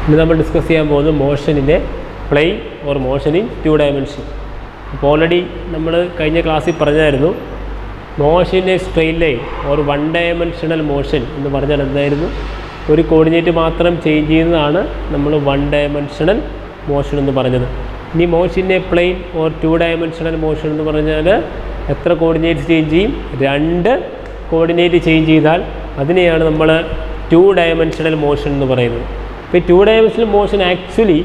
ഇനി നമ്മൾ ഡിസ്കസ് ചെയ്യാൻ പോകുന്നത് മോഷനിൻ്റെ plane or motion in 2 dimension. അപ്പോൾ ഓൾറെഡി നമ്മൾ കഴിഞ്ഞ ക്ലാസ്സിൽ പറഞ്ഞായിരുന്നു motion in straight line or 1 dimensional motion എന്ന് പറഞ്ഞാൽ എന്തായിരുന്നു? ഒരു കോർഡിനേറ്റ് മാത്രം ചേഞ്ച് ചെയ്യുന്നതാണ് നമ്മൾ 1 ഡയമെൻഷണൽ മോഷൻ എന്ന് പറഞ്ഞത്. ഇനി motion in plane or 2 dimensional motion എന്ന് പറഞ്ഞാൽ എത്ര കോർഡിനേറ്റ്സ് ചേഞ്ച് ചെയ്യും? 2 കോർഡിനേറ്റ് ചേഞ്ച് ചെയ്താൽ അതിനെയാണ് നമ്മൾ 2 ഡയമെൻഷണൽ മോഷൻ എന്ന് പറയുന്നത്. അപ്പോൾ ഈ 2 ഡയമെൻഷണൽ മോഷൻ ആക്ച്വലി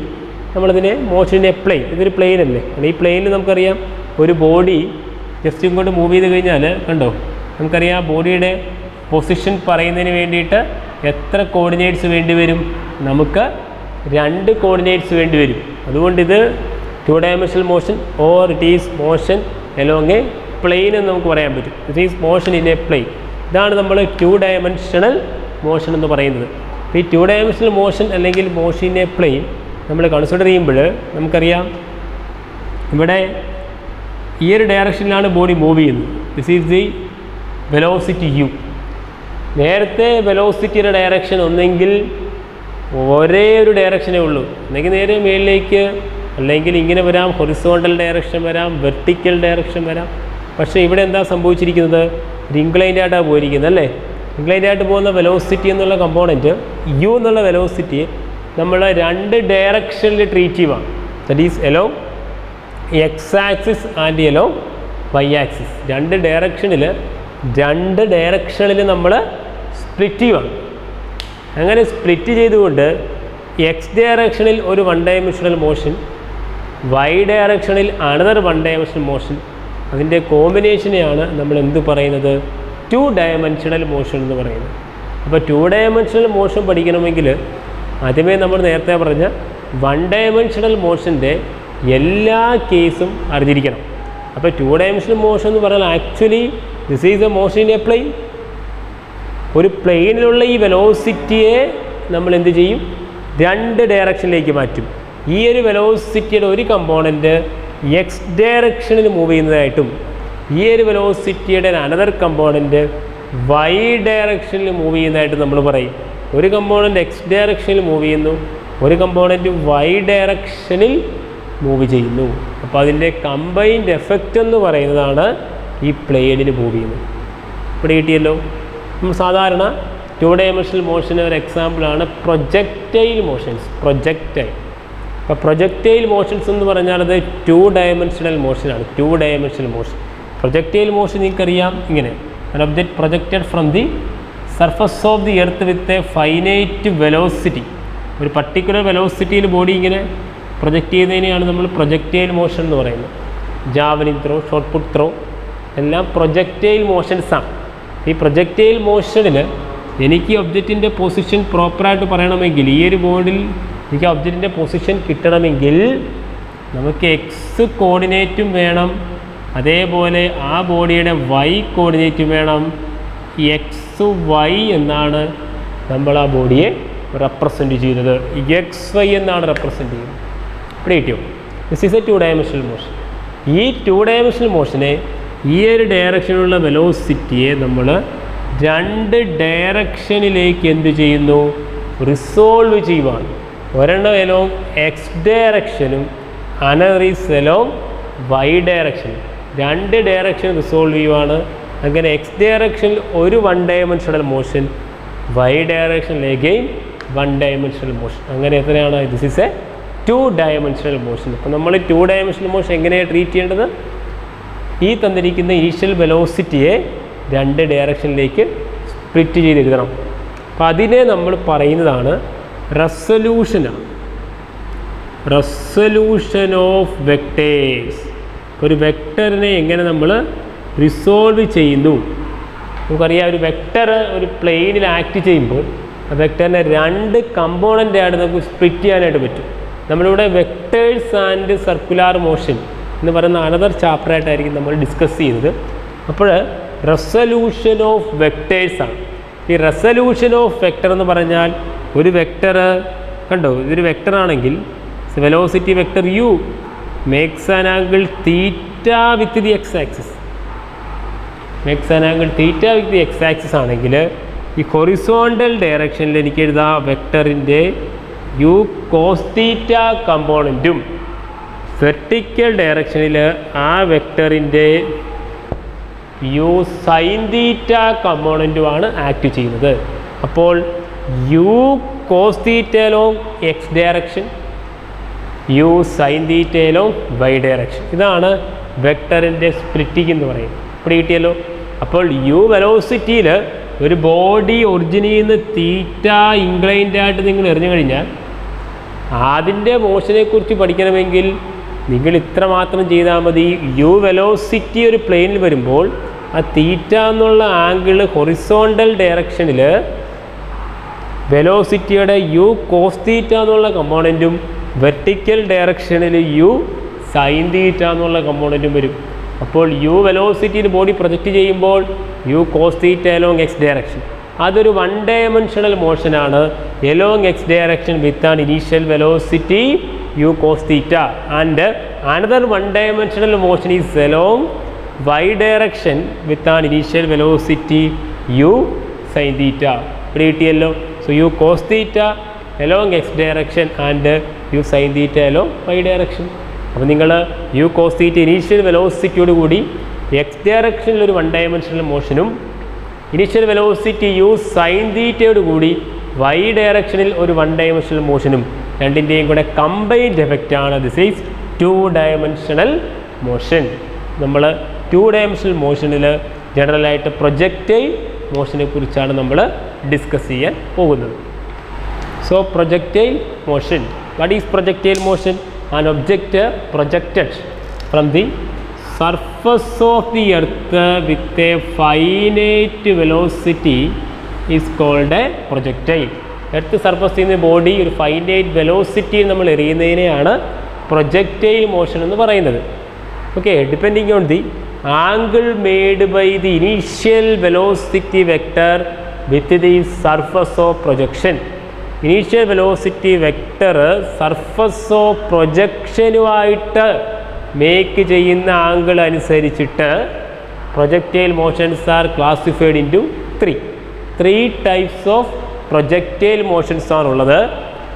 നമ്മളതിനെ മോഷൻ ഇൻ പ്ലെയിൻ, ഇതൊരു പ്ലെയിൻ അല്ലേ. ഈ പ്ലെയിനിൽ നമുക്കറിയാം ഒരു ബോഡി ജസ്റ്റ് ഇങ്ങോട്ട് മൂവ് ചെയ്ത് കഴിഞ്ഞാൽ കണ്ടോ, നമുക്കറിയാം ബോഡിയുടെ പൊസിഷൻ പറയുന്നതിന് വേണ്ടിയിട്ട് എത്ര കോർഡിനേറ്റ്സ് വേണ്ടി വരും? നമുക്ക് 2 കോർഡിനേറ്റ്സ് വേണ്ടി വരും. അതുകൊണ്ട് ഇത് 2 dimensional motion or it is motion along a plane എന്ന് നമുക്ക് പറയാൻ പറ്റും. It is motion in a plane. ഇതാണ് നമ്മൾ 2 ഡയമെൻഷണൽ മോഷൻ എന്ന് പറയുന്നത്. ഈ 2 ഡയമെൻഷണൽ മോഷൻ അല്ലെങ്കിൽ മോഷൻ ഇൻ എ പ്ലെയിൻ നമ്മൾ കൺസിഡർ ചെയ്യുമ്പോൾ നമുക്കറിയാം ഇവിടെ ഈ ഒരു ഡയറക്ഷനിലാണ് ബോഡി മൂവ് ചെയ്യുന്നത്. This is the velocity u. നേരത്തെ വെലോസിറ്റിയുടെ ഡയറക്ഷൻ ഒന്നെങ്കിൽ ഒരേ ഒരു ഡയറക്ഷനേ ഉള്ളൂ, അല്ലെങ്കിൽ നേരെ മേളിലേക്ക്, അല്ലെങ്കിൽ ഇങ്ങനെ വരാം, ഹൊറിസോണ്ടൽ ഡയറക്ഷൻ വരാം, വെർട്ടിക്കൽ ഡയറക്ഷൻ വരാം. പക്ഷേ ഇവിടെ എന്താ സംഭവിച്ചിരിക്കുന്നത്? ഇൻക്ലൈൻഡ് ആയിട്ടാണ് പോയിരിക്കുന്നത് അല്ലേ. ഇൻക്ലൈൻഡ് ആയിട്ട് പോകുന്ന വെലോസിറ്റി എന്നുള്ള കമ്പോണൻറ്റ് u എന്നുള്ള വെലോസിറ്റിയെ നമ്മൾ 2 ഡയറക്ഷനിൽ ട്രീറ്റ് ചെയ്യുകയാണ്. That is along x axis and along y axis. 2 ഡയറക്ഷനിൽ നമ്മൾ സ്പ്ലിറ്റ് ചെയ്യുകയാണ്. അങ്ങനെ സ്പ്ലിറ്റ് ചെയ്തുകൊണ്ട് എക്സ് ഡയറക്ഷനിൽ ഒരു 1 ഡയമെൻഷണൽ മോഷൻ, വൈ ഡയറക്ഷനിൽ അനദർ 1 ഡയമെൻഷണൽ മോഷൻ, അതിൻ്റെ കോമ്പിനേഷനെയാണ് നമ്മൾ എന്ത് പറയുന്നത്? 2 ഡയമെൻഷണൽ മോഷൻ എന്ന് പറയുന്നത്. അപ്പോൾ 2 ഡയമെൻഷണൽ മോഷൻ പഠിക്കണമെങ്കിൽ ആദ്യമേ നമ്മൾ നേരത്തെ പറഞ്ഞ 1 ഡയമെൻഷണൽ മോഷൻ്റെ എല്ലാ കേസും അറിഞ്ഞിരിക്കണം. അപ്പോൾ 2 ഡയമെൻഷണൽ മോഷൻ എന്ന് പറഞ്ഞാൽ actually this is a motion in a plane. ഒരു പ്ലെയിനിലുള്ള ഈ വെലോസിറ്റിയെ നമ്മൾ എന്ത് ചെയ്യും? 2 ഡയറക്ഷനിലേക്ക് മാറ്റും. ഈ ഒരു വെലോസിറ്റിയുടെ ഒരു കമ്പോണൻറ്റ് എക്സ് ഡയറക്ഷനിൽ മൂവ് ചെയ്യുന്നതായിട്ടും ഈ ഒരു വെലോസിറ്റിയുടെ അനദർ കമ്പോണൻറ്റ് വൈ ഡയറക്ഷനിൽ മൂവ് ചെയ്യുന്നതായിട്ടും നമ്മൾ പറയും. ഒരു കമ്പോണൻറ്റ് എക്സ് ഡയറക്ഷനിൽ മൂവ് ചെയ്യുന്നു, ഒരു കമ്പോണൻറ്റ് വൈ ഡയറക്ഷനിൽ മൂവ് ചെയ്യുന്നു. അപ്പോൾ അതിൻ്റെ കമ്പൈൻഡ് എഫക്റ്റ് എന്ന് പറയുന്നതാണ് ഈ പ്ലെയിനിൽ മൂവ് ചെയ്യുന്നത്. ഇവിടെ കിട്ടിയല്ലോ. നമ്മൾ സാധാരണ 2 ഡയമെൻഷണൽ മോഷന് ഒരു എക്സാമ്പിളാണ് പ്രൊജക്റ്റൈൽ മോഷൻസ്. അപ്പോൾ പ്രൊജക്റ്റൈൽ മോഷൻസ് എന്ന് പറഞ്ഞാൽ അത് 2 ഡയമെൻഷണൽ മോഷനാണ്. 2 ഡയമെൻഷണൽ മോഷൻ. പ്രൊജക്റ്റൈൽ മോഷൻ നിങ്ങൾക്കറിയാം ഇങ്ങനെ: an object projected from the surface of the earth with a finite velocity. ഒരു പർട്ടിക്കുലർ വെലോസിറ്റിയിൽ ബോഡി ഇങ്ങനെ പ്രൊജക്റ്റ് ചെയ്യുന്നതിനെയാണ് നമ്മൾ പ്രൊജക്റ്റൈൽ മോഷൻ എന്ന് പറയുന്നത്. Javelin throw, shot put throw എല്ലാം പ്രൊജക്റ്റൈൽ മോഷൻസാണ്. ഈ പ്രൊജക്റ്റൈൽ മോഷനിൽ എനിക്ക് ഒബ്ജക്റ്റിൻ്റെ പൊസിഷൻ പ്രോപ്പറായിട്ട് പറയണമെങ്കിൽ, ഈ ഒരു ബോർഡിൽ എനിക്ക് ഒബ്ജക്റ്റിൻ്റെ പൊസിഷൻ കിട്ടണമെങ്കിൽ നമുക്ക് എക്സ് കോർഡിനേറ്റും വേണം, അതേപോലെ ആ ബോഡിയുടെ വൈ കോർഡിനേറ്റും വേണം. എക്സ് വൈ എന്നാണ് നമ്മൾ ആ ബോഡിയെ റെപ്രസെൻറ്റ് ചെയ്യുന്നത്. എക്സ് വൈ എന്നാണ് റെപ്രസെൻറ്റ് ചെയ്യുന്നത്. ഇവിടെ കിട്ടിയോ? This is a 2 dimensional motion. ഈ 2 ഡയമെൻഷണൽ മോഷനെ, ഈ ഒരു ഡയറക്ഷനിലുള്ള വെലോസിറ്റിയെ നമ്മൾ 2 ഡയറക്ഷനിലേക്ക് എന്ത് ചെയ്യുന്നു? റിസോൾവ് ചെയ്യുവാണ്. ഒരെണ്ണം എലോങ് എക്സ് ഡയറക്ഷനും അനദർ ഈസ് എലോങ് വൈ ഡയറക്ഷനും. 2 ഡയറക്ഷൻ റിസോൾവ് ചെയ്യുവാണ്. അങ്ങനെ എക്സ് ഡയറക്ഷനിൽ ഒരു 1 ഡയമെൻഷണൽ മോഷൻ, വൈ ഡയറക്ഷനിലേക്ക് 1 ഡയമെൻഷണൽ മോഷൻ. അങ്ങനെ എത്രയാണ്? This is a 2 dimensional motion. അപ്പോൾ നമ്മൾ 2 ഡയമെൻഷണൽ മോഷൻ എങ്ങനെയാണ് ട്രീറ്റ് ചെയ്യേണ്ടത്? ഈ തന്നിരിക്കുന്ന ഇനീഷ്യൽ വെലോസിറ്റിയെ 2 ഡയറക്ഷനിലേക്ക് സ്പ്ലിറ്റ് ചെയ്തെഴുതണം. അപ്പോൾ അതിനെ നമ്മൾ പറയുന്നതാണ് റെസൊല്യൂഷനാണ്. Resolution of vectors. ഒരു വെക്ടറിനെ എങ്ങനെ നമ്മൾ റിസോൾവ് ചെയ്യുന്നു? നമുക്കറിയാം, ഒരു വെക്ടർ ഒരു പ്ലെയിനിൽ ആക്ട് ചെയ്യുമ്പോൾ ആ വെക്ടറിനെ 2 കമ്പോണൻ്റായിട്ട് നമുക്ക് സ്പ്ലിറ്റ് ചെയ്യാനായിട്ട് പറ്റും. നമ്മളിവിടെ വെക്ടേഴ്സ് ആൻഡ് സർക്കുലാർ മോഷൻ എന്ന് പറയുന്ന അനദർ ചാപ്റ്ററായിട്ടായിരിക്കും നമ്മൾ ഡിസ്കസ് ചെയ്യുന്നത്. അപ്പോൾ റെസൊല്യൂഷൻ ഓഫ് വെക്ടേഴ്സാണ്. ഈ റെസൊല്യൂഷൻ ഓഫ് വെക്ടർ എന്ന് പറഞ്ഞാൽ ഒരു വെക്ടർ കണ്ടോ, ഇതൊരു വെക്ടറാണെങ്കിൽ velocity vector u makes an angle theta with the x axis. Makes an angle theta with the x axis ആണെങ്കിൽ ഈ ഹൊറിസോണ്ടൽ ഡയറക്ഷനിൽ എനിക്ക് എഴുതാം വെക്ടറിൻ്റെ യു കോസ് തീറ്റ കമ്പോണൻറ്റും വെർട്ടിക്കൽ ഡയറക്ഷനിൽ ആ വെക്ടറിൻ്റെ യു സൈൻ തീറ്റ കമ്പോണൻറ്റുമാണ് ആക്ട് ചെയ്യുന്നത്. അപ്പോൾ u cos theta long x direction, U sine theta long y direction. ഇതാണ് വെക്ടറിൻ്റെ സ്പ്ലിറ്റിംഗ് എന്ന് പറയുന്നത്. ഇവിടെ കിട്ടിയല്ലോ. അപ്പോൾ യു വെലോസിറ്റിയിൽ ഒരു ബോഡി ഒറിജിനിൽ നിന്ന് തീറ്റ ഇൻക്ലൈൻഡ് ആയിട്ട് നിങ്ങൾ എറിഞ്ഞു കഴിഞ്ഞാൽ അതിൻ്റെ മോഷനെക്കുറിച്ച് പഠിക്കണമെങ്കിൽ നിങ്ങൾ ഇത്ര മാത്രം ചെയ്താൽ മതി. യു വെലോസിറ്റി ഒരു പ്ലെയിനിൽ വരുമ്പോൾ ആ തീറ്റ എന്നുള്ള ആംഗിൾ ഹൊറിസോണ്ടൽ ഡയറക്ഷനിൽ വെലോസിറ്റിയുടെ യു കോസ് തീറ്റ എന്നുള്ള കമ്പോണൻറ്റും വെർട്ടിക്കൽ ഡയറക്ഷനിൽ യു സൈൻ തീറ്റ എന്നുള്ള കമ്പോണൻറ്റും വരും. അപ്പോൾ യു വെലോസിറ്റിയിൽ ബോഡി പ്രൊജക്റ്റ് ചെയ്യുമ്പോൾ u cos theta along x direction, അതൊരു വൺ ഡയമെൻഷണൽ മോഷനാണ്. Along x direction with an initial velocity u cos theta and another one dimensional motion is along y direction with an initial velocity U sine theta. ഇവിടെ കിട്ടിയല്ലോ. So u cos theta along x direction and U sine theta along y direction. അപ്പോൾ നിങ്ങൾ u cos theta initial വെലോസിറ്റിയോട് കൂടി x ഡയറക്ഷനിൽ ഒരു one dimensional മോഷനും initial velocity U sine തീറ്റയോട് കൂടി വൈ ഡയറക്ഷനിൽ ഒരു വൺ ഡയമെൻഷണൽ മോഷനും രണ്ടിൻ്റെയും കൂടെ കമ്പൈൻഡ് എഫക്റ്റാണ്. This is two dimensional motion. നമ്മൾ ടു ഡയമെൻഷണൽ മോഷനിൽ ജനറലായിട്ട് പ്രൊജക്റ്റൈൽ മോഷനെ കുറിച്ചാണ് നമ്മൾ ഡിസ്കസ് ചെയ്യാൻ പോകുന്നത്. So projectile motion. What is projectile motion? An object projected from the surface of the earth with a finite velocity is called a projectile. Earth സർഫസിൽ നിന്ന് ബോഡി ഒരു ഫൈനൈറ്റ് വെലോസിറ്റിയിൽ നമ്മൾ എറിയുന്നതിനെയാണ് പ്രൊജക്റ്റൈൽ മോഷൻ എന്ന് പറയുന്നത്. Okay, depending on the angle made by the initial velocity vector with the surface of projection. Initial velocity vector surface of പ്രൊജക്ഷനുമായിട്ട് make ചെയ്യുന്ന angle അനുസരിച്ചിട്ട് projectile motions are classified into three types of projectile motions ആണുള്ളത്.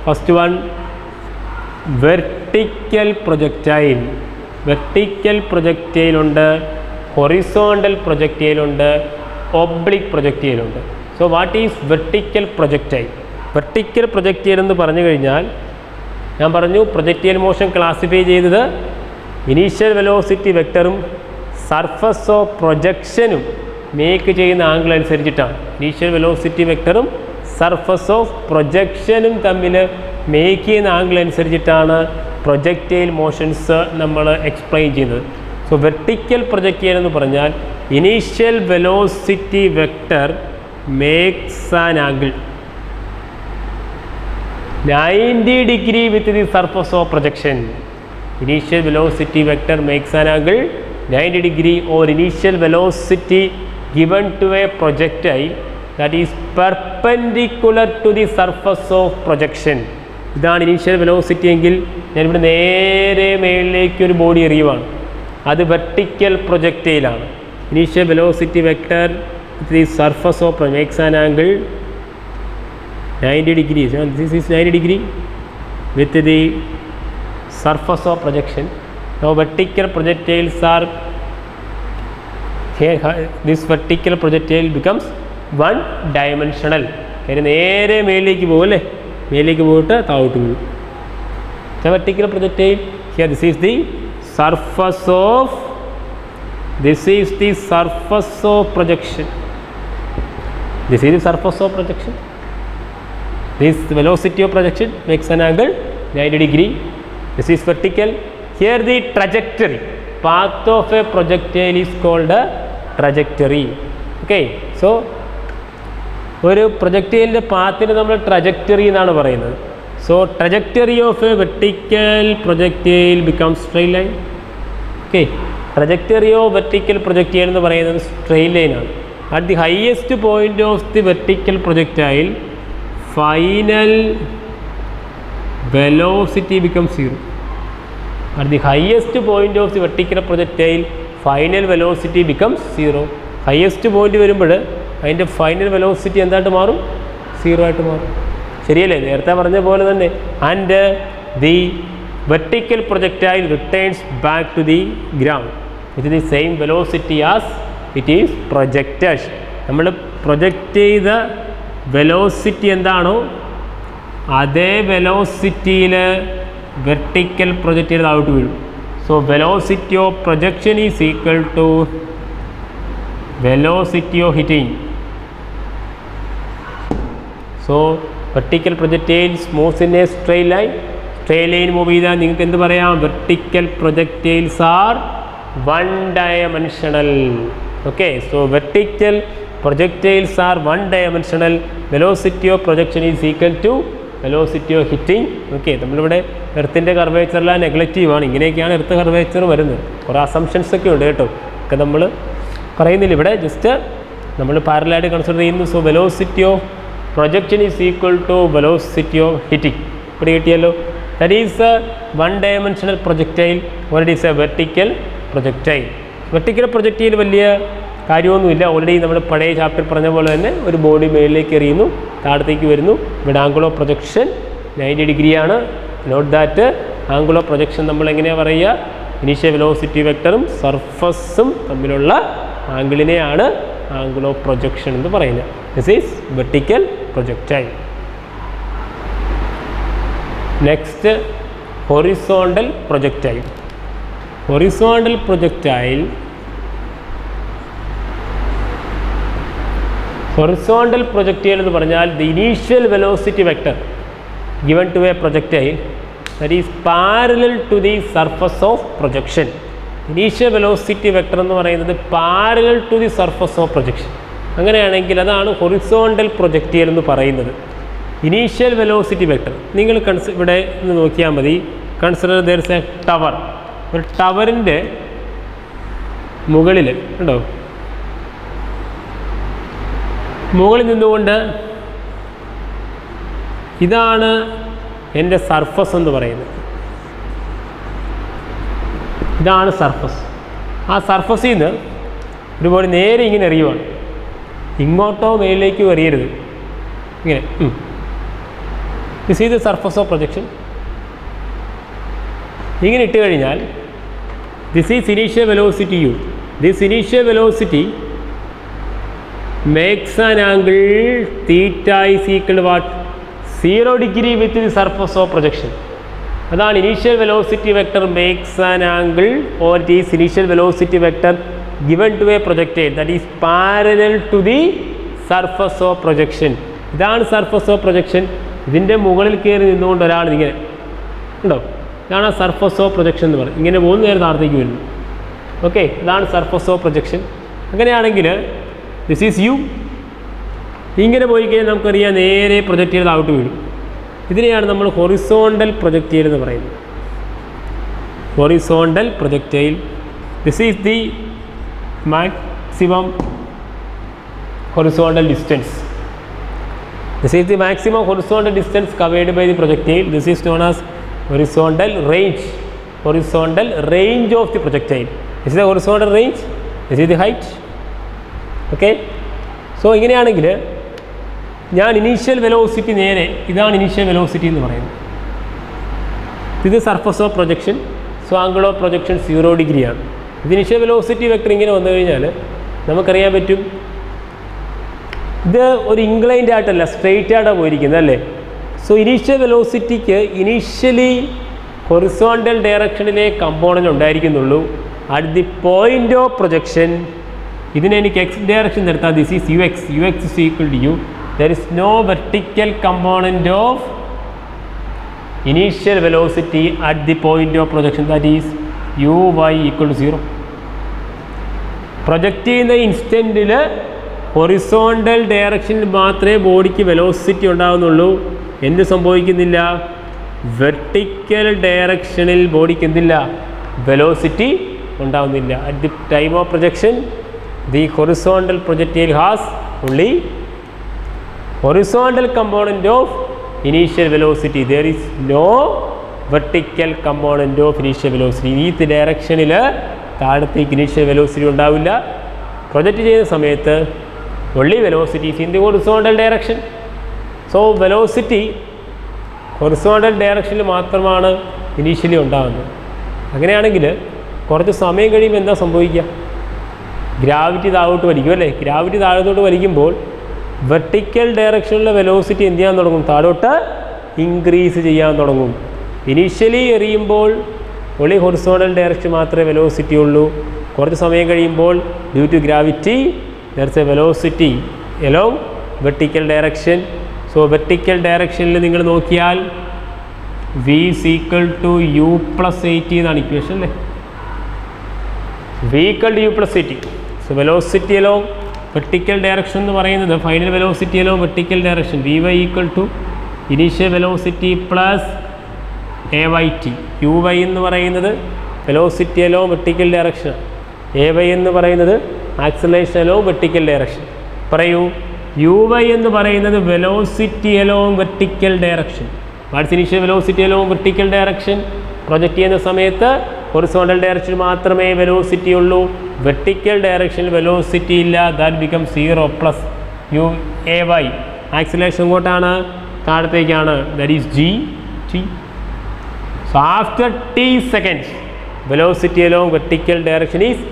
First one vertical projectile. Vertical പ്രൊജക്റ്റൈലുണ്ട്, horizontal പ്രൊജക്റ്റൈലുണ്ട്, oblique പ്രൊജക്റ്റൈലുണ്ട്. So what is vertical projectile? Vertical projectile എന്ന് പറഞ്ഞു കഴിഞ്ഞാൽ ഞാൻ പറഞ്ഞു പ്രൊജക്റ്റൈൽ മോഷൻ ക്ലാസിഫൈ ചെയ്തത് ഇനീഷ്യൽ വെലോസിറ്റി വെക്ടറും സർഫസ് ഓഫ് പ്രൊജക്ഷനും മേക്ക് ചെയ്യുന്ന ആംഗിൾ അനുസരിച്ചിട്ടാണ്. ഇനീഷ്യൽ വെലോസിറ്റി വെക്ടറും സർഫസ് ഓഫ് പ്രൊജക്ഷനും തമ്മിൽ മേക്ക് ചെയ്യുന്ന ആംഗിൾ അനുസരിച്ചിട്ടാണ് പ്രൊജക്റ്റൈൽ മോഷൻസ് നമ്മൾ എക്സ്പ്ലെയിൻ ചെയ്യുന്നത്. സോ വെർട്ടിക്കൽ പ്രൊജക്റ്റൈൽ എന്ന് പറഞ്ഞാൽ initial velocity vector makes an angle 90 degree with the surface of projection. Initial velocity vector makes an angle 90 degree or initial velocity given to a projectile that is perpendicular to the surface of projection. ഇതാണ് initial velocity എങ്കിൽ ഞാനിവിടെ നേരെ മേളിലേക്ക് ഒരു body എറിയുവാണ്, അത് vertical പ്രൊജക്റ്റൈലാണ്. Initial velocity vector with the surface of makes an angle 90 degrees, and this is 90 degree with the surface of projection. Now vertical projectiles are here. This vertical projectile becomes one dimensional. നേരെ മേലേക്ക് പോകും അല്ലേ, മേലേക്ക് പോയിട്ട് താഴോട്ട് പോകും. Vertical projectile here this is the surface of projection. This is the surface of projection. This velocity of projection makes an angle 90 degree. This is vertical. Here the trajectory, path of a projectile is called a trajectory. Okay, so ഒരു പ്രൊജക്റ്റൈലിൻ്റെ പാത്തിന് നമ്മൾ trajectory എന്നാണ് പറയുന്നത്. So trajectory of A vertical projectile becomes straight line. Okay, trajectory of vertical projectile എന്ന് പറയുന്നത് straight ലൈനാണ്. At the highest point of the vertical projectile final velocity becomes 0. At the highest point of the vertical projectile final velocity becomes 0. Highest point വരുമ്പോൾ അതിൻ്റെ final velocity എന്തായിട്ട് മാറും? 0 ആയിട്ട് മാറും. ശരിയല്ലേ? നേരത്തെ പറഞ്ഞ പോലെ തന്നെ. And the vertical projectile returns back to the ground with the same velocity as it is projected. നമ്മൾ പ്രൊജക്റ്റ് ചെയ്ത വെലോസിറ്റി എന്താണോ അതേ വെലോസിറ്റിയിൽ വെർട്ടിക്കൽ പ്രൊജക്റ്റ് ഔട്ട് വീഴും. So velocity of projection is equal to velocity of hitting. So vertical projectiles moves in a straight line. Straight line move ചെയ്താൽ നിങ്ങൾക്ക് എന്ത് പറയാം? Vertical projectiles are one dimensional. Okay, so vertical projectiles are one dimensional. Velocity of projection is equal to velocity of hitting. Okay, നമ്മളിവിടെ എർത്തിൻ്റെ കർവേച്ചറെല്ലാം നെഗ്ലക്റ്റീവാണ്. ഇങ്ങനെയൊക്കെയാണ് earth curvature വരുന്നത്. കുറേ assumptions ഒക്കെ ഉണ്ട് കേട്ടോ, ഒക്കെ നമ്മൾ പറയുന്നില്ല ഇവിടെ. ജസ്റ്റ് നമ്മൾ പാരലായിട്ട് കൺസിഡർ ചെയ്യുന്നു. So velocity of projection is equal to velocity of hitting. ഇവിടെ കിട്ടിയല്ലോ. That is one dimensional projectile or it is a vertical projectile. Vertical projectile വലിയ കാര്യമൊന്നുമില്ല. ഓൾറെഡി നമ്മൾ പഴയ ചാപ്റ്റർ പറഞ്ഞ പോലെ തന്നെ ഒരു ബോഡി മേളിലേക്ക് എറിയുന്നു, താഴത്തേക്ക് വരുന്നു. ഇവിടെ ആംഗിൾ ഓഫ് പ്രൊജക്ഷൻ 90 ഡിഗ്രിയാണ്. Note that angle of projection നമ്മൾ എങ്ങനെയാണ് പറയുക? ഇനീഷ്യൽ വെലോസിറ്റി വെക്ടറും സർഫസും തമ്മിലുള്ള ആംഗിളിനെയാണ് ആംഗിൾ ഓഫ് പ്രൊജക്ഷൻ എന്ന് പറയുന്നത്. This is vertical projectile. Next horizontal projectile. Horizontal projectile horizontal projectile എന്ന് പറഞ്ഞാൽ the initial velocity vector given to a projectile that is parallel to the surface of projection. Initial velocity vector എന്ന് പറയുന്നത് parallel to the surface of projection. അങ്ങനെയാണെങ്കിൽ അതാണ് horizontal projectile എന്ന് പറയുന്നത്. Initial velocity vector നിങ്ങൾ ഇവിടെ നിന്ന് നോക്കിയാൽ മതി. Consider there is a tower. ഒരു ടവറിൻ്റെ മുകളിൽ ഉണ്ടോ, മുകളിൽ നിന്നുകൊണ്ട് ഇതാണ് എൻ്റെ സർഫസ് എന്ന് പറയുന്നത്. ഇതാണ് സർഫസ്. ആ സർഫസിൽ നിന്ന് ഒരുപാട് നേരെ ഇങ്ങനെ എറിയുവാണ്. ഇങ്ങോട്ടോ മേലിലേക്കോ എറിയരുത്, ഇങ്ങനെ. This is the surface of projection. ഇങ്ങനെ ഇട്ട് കഴിഞ്ഞാൽ this is initial velocity u. This initial velocity makes an angle theta is equal to what? 0 degree with the surface of projection. അതാണ് initial velocity vector makes an angle or it is initial velocity vector given to a projectile that is parallel to the surface of projection. ഇതാണ് surface of projection. ഇതിൻ്റെ മുകളിൽ കയറി നിന്നുകൊണ്ട് ഒരാൾ ഇങ്ങനെ ഉണ്ടോ, ഇതാണ് ആ സർഫസ് ഓഫ് പ്രൊജക്ഷൻ എന്ന് പറയുന്നത്. ഇങ്ങനെ പോകുന്ന നേരം താഴത്തേക്ക് വരുന്നു. ഓക്കെ, ഇതാണ് സർഫസ് ഓഫ് പ്രൊജക്ഷൻ. അങ്ങനെയാണെങ്കിൽ ദിസ് ഈസ് യു. ഇങ്ങനെ പോയി കഴിഞ്ഞാൽ നമുക്കറിയാം നേരെ പ്രൊജക്റ്റ് ചെയ്ത് ഔട്ട് വീഴും. ഇതിനെയാണ് നമ്മൾ ഹൊറിസോണ്ടൽ പ്രൊജക്റ്റൈൽ എന്ന് പറയുന്നത്. Horizontal projectile. This is the maximum horizontal distance. This is the maximum horizontal distance covered by the projectile. This is known as horizontal range. Horizontal range of the projectile. This is the horizontal range. This is the height. Okay, so ഇങ്ങനെയാണെങ്കിൽ ഞാൻ initial velocity നേരെ ഇതാണ് initial velocity എന്ന് പറയുന്നത്. ഇത് surface of projection. So angle of projection 0 ഡിഗ്രിയാണ്. ഇത് initial velocity vector ഇങ്ങനെ വന്നു കഴിഞ്ഞാൽ നമുക്കറിയാൻ പറ്റും ഇത് ഒരു ഇൻക്ലൈൻഡ് ആയിട്ടല്ല സ്ട്രെയിറ്റ് ആയിട്ടാണ് പോയിരിക്കുന്നത് അല്ലേ. സോ ഇനീഷ്യൽ വെലോസിറ്റിക്ക് ഇനീഷ്യലി ഹൊറിസോണ്ടൽ ഡയറക്ഷനിലെ കമ്പോണൻ്റ് ഉണ്ടായിരിക്കുന്നുള്ളൂ. At the point of projection ഇതിനെ എനിക്ക് എക്സ് ഡയറക്ഷൻ നിർത്താം. This is u x. U x is equal to u. There is no vertical component of initial velocity at the point of projection that is u y equal to 0. Project ചെയ്യുന്ന ഇൻസ്റ്റൻറ്റിൽ horizontal ഡയറക്ഷനിൽ മാത്രമേ ബോഡിക്ക് velocity ഉണ്ടാകുന്നുള്ളൂ. എന്ത് സംഭവിക്കുന്നില്ല? Vertical ഡയറക്ഷനിൽ ബോഡിക്ക് എന്തില്ല? വെലോസിറ്റി ഉണ്ടാകുന്നില്ല. At the time of projection the horizontal projectile has only horizontal component of initial velocity. There is no vertical component of initial velocity. ഈ ഡയറക്ഷനിൽ താഴത്തേക്ക് ഇനീഷ്യൽ വെലോസിറ്റി ഉണ്ടാവില്ല. പ്രൊജക്റ്റ് ചെയ്യുന്ന സമയത്ത് only velocity is in the horizontal direction. So velocity horizontal ഡയറക്ഷനിൽ മാത്രമാണ് initially ഉണ്ടാകുന്നത്. അങ്ങനെയാണെങ്കിൽ കുറച്ച് സമയം കഴിയുമ്പോൾ എന്താ സംഭവിക്കുക? ഗ്രാവിറ്റി താഴോട്ട് വലിക്കും അല്ലേ? ഗ്രാവിറ്റി താഴത്തോട്ട് വലിക്കുമ്പോൾ വെർട്ടിക്കൽ ഡയറക്ഷനിലെ വെലോസിറ്റി എന്ത് ചെയ്യാൻ തുടങ്ങും? താഴോട്ട് ഇൻക്രീസ് ചെയ്യാൻ തുടങ്ങും. ഇനീഷ്യലി എറിയുമ്പോൾ ഒളി ഹൊറിസോണ്ടൽ ഡയറക്ഷൻ മാത്രമേ വെലോസിറ്റി ഉള്ളൂ. കുറച്ച് സമയം കഴിയുമ്പോൾ due to gravity there is a velocity along vertical direction. So vertical ഡയറക്ഷനിൽ നിങ്ങൾ നോക്കിയാൽ v is equal to u plus 80 എന്നാണ് ഇക്വേഷൻ അല്ലേ? v equal to u plus 80. So velocity along vertical direction എന്ന് പറയുന്നത് final velocity along vertical direction vy equal to initial velocity plus ay/t. uy എന്ന് പറയുന്നത് velocity along vertical direction, ay എന്ന് പറയുന്നത് acceleration along vertical direction. പറയൂ, uy എന്ന് പറയുന്നത് velocity along vertical direction. What's initial velocity along vertical direction? Project ചെയ്യുന്ന സമയത്ത് horizontal direction മാത്രമേ വെലോസിറ്റി ഉള്ളൂ, വെർട്ടിക്കൽ ഡയറക്ഷനിൽ വെലോസിറ്റി ഇല്ല. That become 0 plus ay. Acceleration ഇങ്ങോട്ടാണ്, താഴത്തേക്കാണ്. That is g. So after t seconds velocity along vertical direction is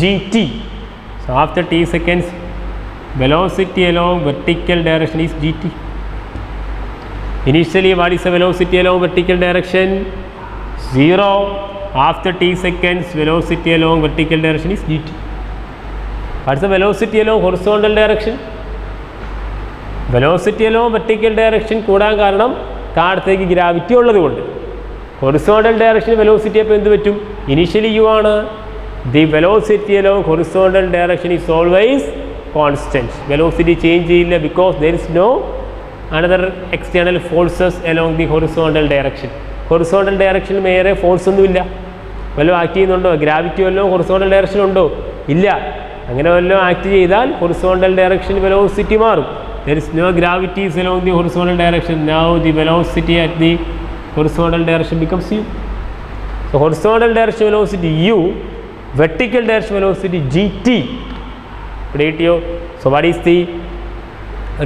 gt. So after t seconds velocity along vertical direction is gt. Initially what is the velocity along vertical direction? 0. After t seconds velocity along vertical direction is gt. What is the velocity along horizontal direction? Velocity along vertical direction കൂടാൻ കാരണം താഴത്തേക്ക് gravity ഉള്ളതുകൊണ്ട്. Horizontal direction velocity അപ്പോൾ എന്ത് പറ്റും? Initially u ആണ്. The velocity along horizontal direction is always constant. Velocity change ചെയ്യില്ല because there is no another external forces along the horizontal direction. Horizontal direction വേറെ ഫോഴ്സ് ഒന്നുമില്ല. വല്ലതും ആക്ട് ചെയ്യുന്നുണ്ടോ? ഗ്രാവിറ്റി വല്ലതും ഹൊറിസോണ്ടൽ ഡയറക്ഷൻ ഉണ്ടോ? ഇല്ല. അങ്ങനെ വല്ലതും ആക്ട് ചെയ്താൽ ഹൊറിസോണ്ടൽ ഡയറക്ഷൻ വെലോസിറ്റി മാറും. There is no gravity along the horizontal direction. Now the velocity at the horizontal direction becomes u. So horizontal direction velocity u, vertical direction velocity gt. So what is the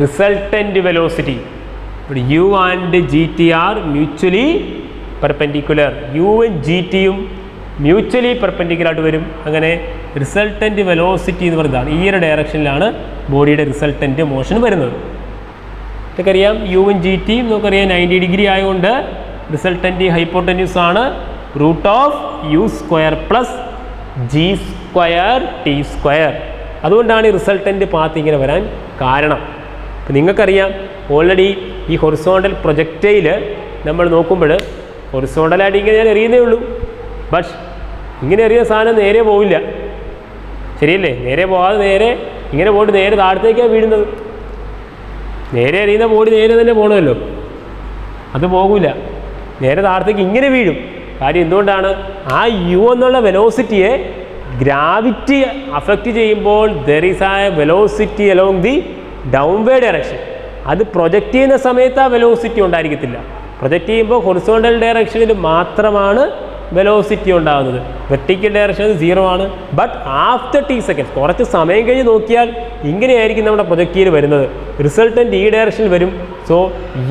resultant velocity? u and gt are mutually perpendicular. u and gt യും mutually perpendicular ആയിട്ട് വരും. അങ്ങനെ resultant velocity എന്ന് പറയുന്നതാണ് ഈ ഒരു ഡയറക്ഷനിലാണ് ബോഡിയുടെ resultant motion വരുന്നത്. നമുക്കറിയാം യുവും ജി ടിയും നമുക്കറിയാം 90 ഡിഗ്രി ആയതുകൊണ്ട് റിസൾട്ടൻറ്റ് ഹൈപ്പോട്ടന്യൂസ് ആണ് √u² പ്ലസ് g² t². അതുകൊണ്ടാണ് ഈ റിസൾട്ടൻ്റ് പാത്ത് ഇങ്ങനെ വരാൻ കാരണം. അപ്പോൾ നിങ്ങൾക്കറിയാം ഓൾറെഡി ഈ ഹൊറിസോണ്ടൽ പ്രൊജക്റ്റൈൽ നമ്മൾ നോക്കുമ്പോൾ ഹൊറിസോണ്ടലായിട്ട് ഇങ്ങനെ ഞാൻ എറിയുന്നേ ഉള്ളൂ. ബട്ട് ഇങ്ങനെ എറിയുന്ന സാധനം നേരെ പോവില്ല, ശരിയല്ലേ? നേരെ പോകാതെ നേരെ ഇങ്ങനെ പോയിട്ട് നേരെ താഴത്തേക്കാണ് വീഴുന്നത്. നേരെ എറിയുന്ന ബോഡി നേരെ തന്നെ പോകണമല്ലോ, അത് പോകില്ല, നേരെ താഴത്തേക്ക് ഇങ്ങനെ വീഴും. കാര്യം എന്തുകൊണ്ടാണ്? ആ യു എന്നുള്ള വെലോസിറ്റിയെ ഗ്രാവിറ്റി അഫക്റ്റ് ചെയ്യുമ്പോൾ ദർ ഈസ് ആ velocity along the downward direction. അത് പ്രൊജക്റ്റ് ചെയ്യുന്ന സമയത്ത് ആ വെലോസിറ്റി ഉണ്ടായിരിക്കത്തില്ല. പ്രൊജക്റ്റ് ചെയ്യുമ്പോൾ ഹൊറിസോണ്ടൽ ഡയറക്ഷനിൽ മാത്രമാണ് വെലോസിറ്റി ഉണ്ടാകുന്നത്. വെർട്ടിക്കൽ ഡയറക്ഷനിൽ 0 ആണ്. ബട്ട് ആഫ്റ്റർ t സെക്കൻഡ്സ് കുറച്ച് സമയം കഴിഞ്ഞ് നോക്കിയാൽ ഇങ്ങനെയായിരിക്കും നമ്മുടെ പ്രൊജക്റ്റിൽ വരുന്നത്. റിസൾട്ടൻ്റ് ഈ ഡയറക്ഷനിൽ വരും. സോ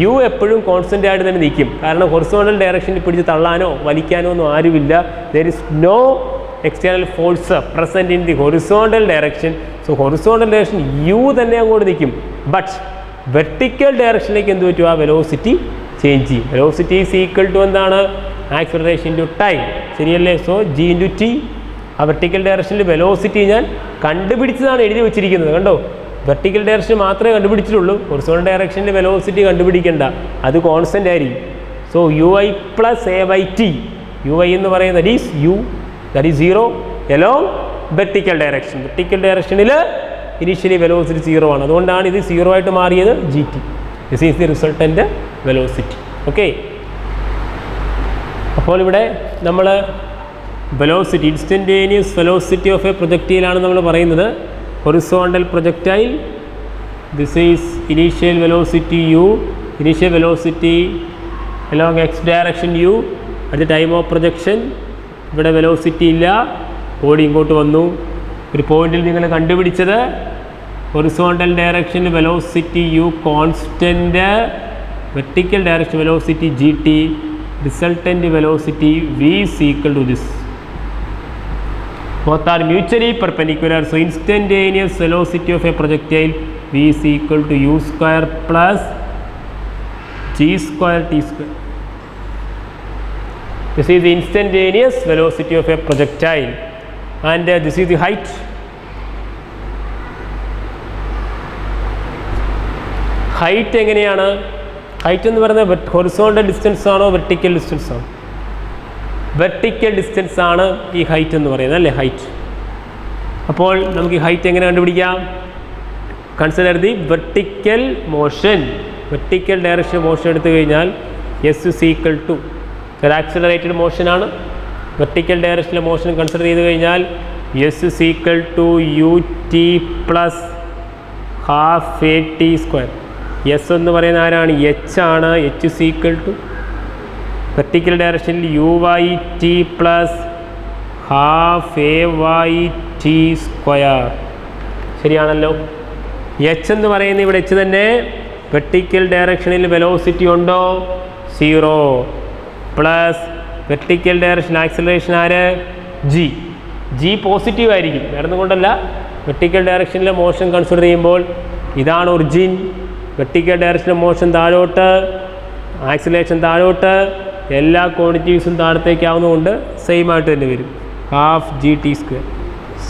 യു എപ്പോഴും കോൺസ്റ്റൻ്റ് ആയിട്ട് തന്നെ നിൽക്കും. കാരണം ഹൊറിസോണ്ടൽ ഡയറക്ഷനിൽ പിടിച്ച് തള്ളാനോ വലിക്കാനോ ഒന്നും ആരുമില്ല. There is no external force present in the horizontal direction. So horizontal direction u തന്നെ അങ്ങോട്ട് നിൽക്കും. ബട്ട് വെർട്ടിക്കൽ ഡയറക്ഷനിലേക്ക് എന്ത് പറ്റും? ആ വെലോസിറ്റി ചേഞ്ച് ചെയ്യും. വെലോസിറ്റി ഈസ് ഈക്വൽ ടു എന്താണ്? ആക്സിലറേഷൻ ഇൻറ്റു ടൈം, ശരിയല്ലേ? So g into T. ആ വെർട്ടിക്കൽ ഡയറക്ഷനിൽ വെലോസിറ്റി ഞാൻ കണ്ടുപിടിച്ചതാണ് എഴുതി വെച്ചിരിക്കുന്നത്, കണ്ടോ? വെർട്ടിക്കൽ ഡയറക്ഷൻ മാത്രമേ കണ്ടുപിടിച്ചിട്ടുള്ളൂ. ഹൊറിസോണ്ടൽ ഡയറക്ഷനിൽ വെലോസിറ്റി കണ്ടുപിടിക്കേണ്ട, അത് കോൺസ്റ്റൻ്റ് ആയിരിക്കും. So ui plus a/t. ui എന്ന് പറയുന്നത് is u, that is 0 along vertical direction. Vertical directionil initially velocity 0 ആണ്. അതുകൊണ്ടാണ് ഇത് 0 ആയിട്ട് മാറിയത് gt. This is the resultant velocity. Okay. അപ്പോൾ ഇവിടെ നമ്മൾ velocity, instantaneous velocity of a projectile ആണ് നമ്മൾ പറയുന്നത്. Horizontal projectile, this is initial velocity u, initial velocity along x direction u at the time of projection. ഇവിടെ velocity ഇല്ല, body ഇങ്ങോട്ട് വന്നു. ഒരു പോയിന്റിൽ നിങ്ങൾ കണ്ടുപിടിച്ചത് ഹൊറിസോണ്ടൽ ഡയറക്ഷനിൽ velocity u constant, vertical direction velocity gt, resultant velocity v is equal to this. Both are mutually perpendicular, so instantaneous velocity of a projectile v is equal to u square plus g square t square. This is the instantaneous velocity of a projectile, and this is the height. Height എങ്ങനെയാണ്? Height എന്ന് പറയുന്നത് horizontal distance ആണോ vertical distance ആണോ? Vertical distance ആണ് ഈ height എന്ന് പറയുന്നത് അല്ലേ, ഹൈറ്റ്. അപ്പോൾ നമുക്ക് ഈ ഹൈറ്റ് എങ്ങനെ കണ്ടുപിടിക്കാം? Consider the vertical motion. Vertical direction motion എടുത്തു കഴിഞ്ഞാൽ എസ് ഇസ് ഈക്വൽ ടു, ഒരു ആക്സിലറേറ്റഡ് മോഷനാണ്. വെർട്ടിക്കൽ ഡയറക്ഷനിലെ മോഷൻ കൺസിഡർ ചെയ്ത് കഴിഞ്ഞാൽ s is equal to u t plus half a t square. S എന്ന് പറയുന്ന ആരാണ്? എച്ച് ആണ്. H is equal to vertical ഡയറക്ഷനിൽ u Y T plus half A Y T square. ശരിയാണല്ലോ. എച്ച് എന്ന് പറയുന്നത് ഇവിടെ എച്ച് തന്നെ. വെർട്ടിക്കൽ ഡയറക്ഷനിൽ വെലോസിറ്റി ഉണ്ടോ? 0 പ്ലസ് വെർട്ടിക്കൽ ഡയറക്ഷൻ ആക്സിലറേഷൻ ആര്? ജി. ജി പോസിറ്റീവ് ആയിരിക്കും, വേറെ ഒന്നും കൊണ്ടല്ല. വെർട്ടിക്കൽ ഡയറക്ഷനിലെ മോഷൻ കൺസിഡർ ചെയ്യുമ്പോൾ ഇതാണ് ഒറിജിൻ. വെർട്ടിക്കൽ ഡയറക്ഷനിലെ മോഷൻ താഴോട്ട്, ആക്സിലറേഷൻ താഴോട്ട്, എല്ലാ ക്വാണ്ടിറ്റീസും താഴത്തേക്കാവുന്നതുകൊണ്ട് സെയിം ആയിട്ട് തന്നെ വരും. Half G T square.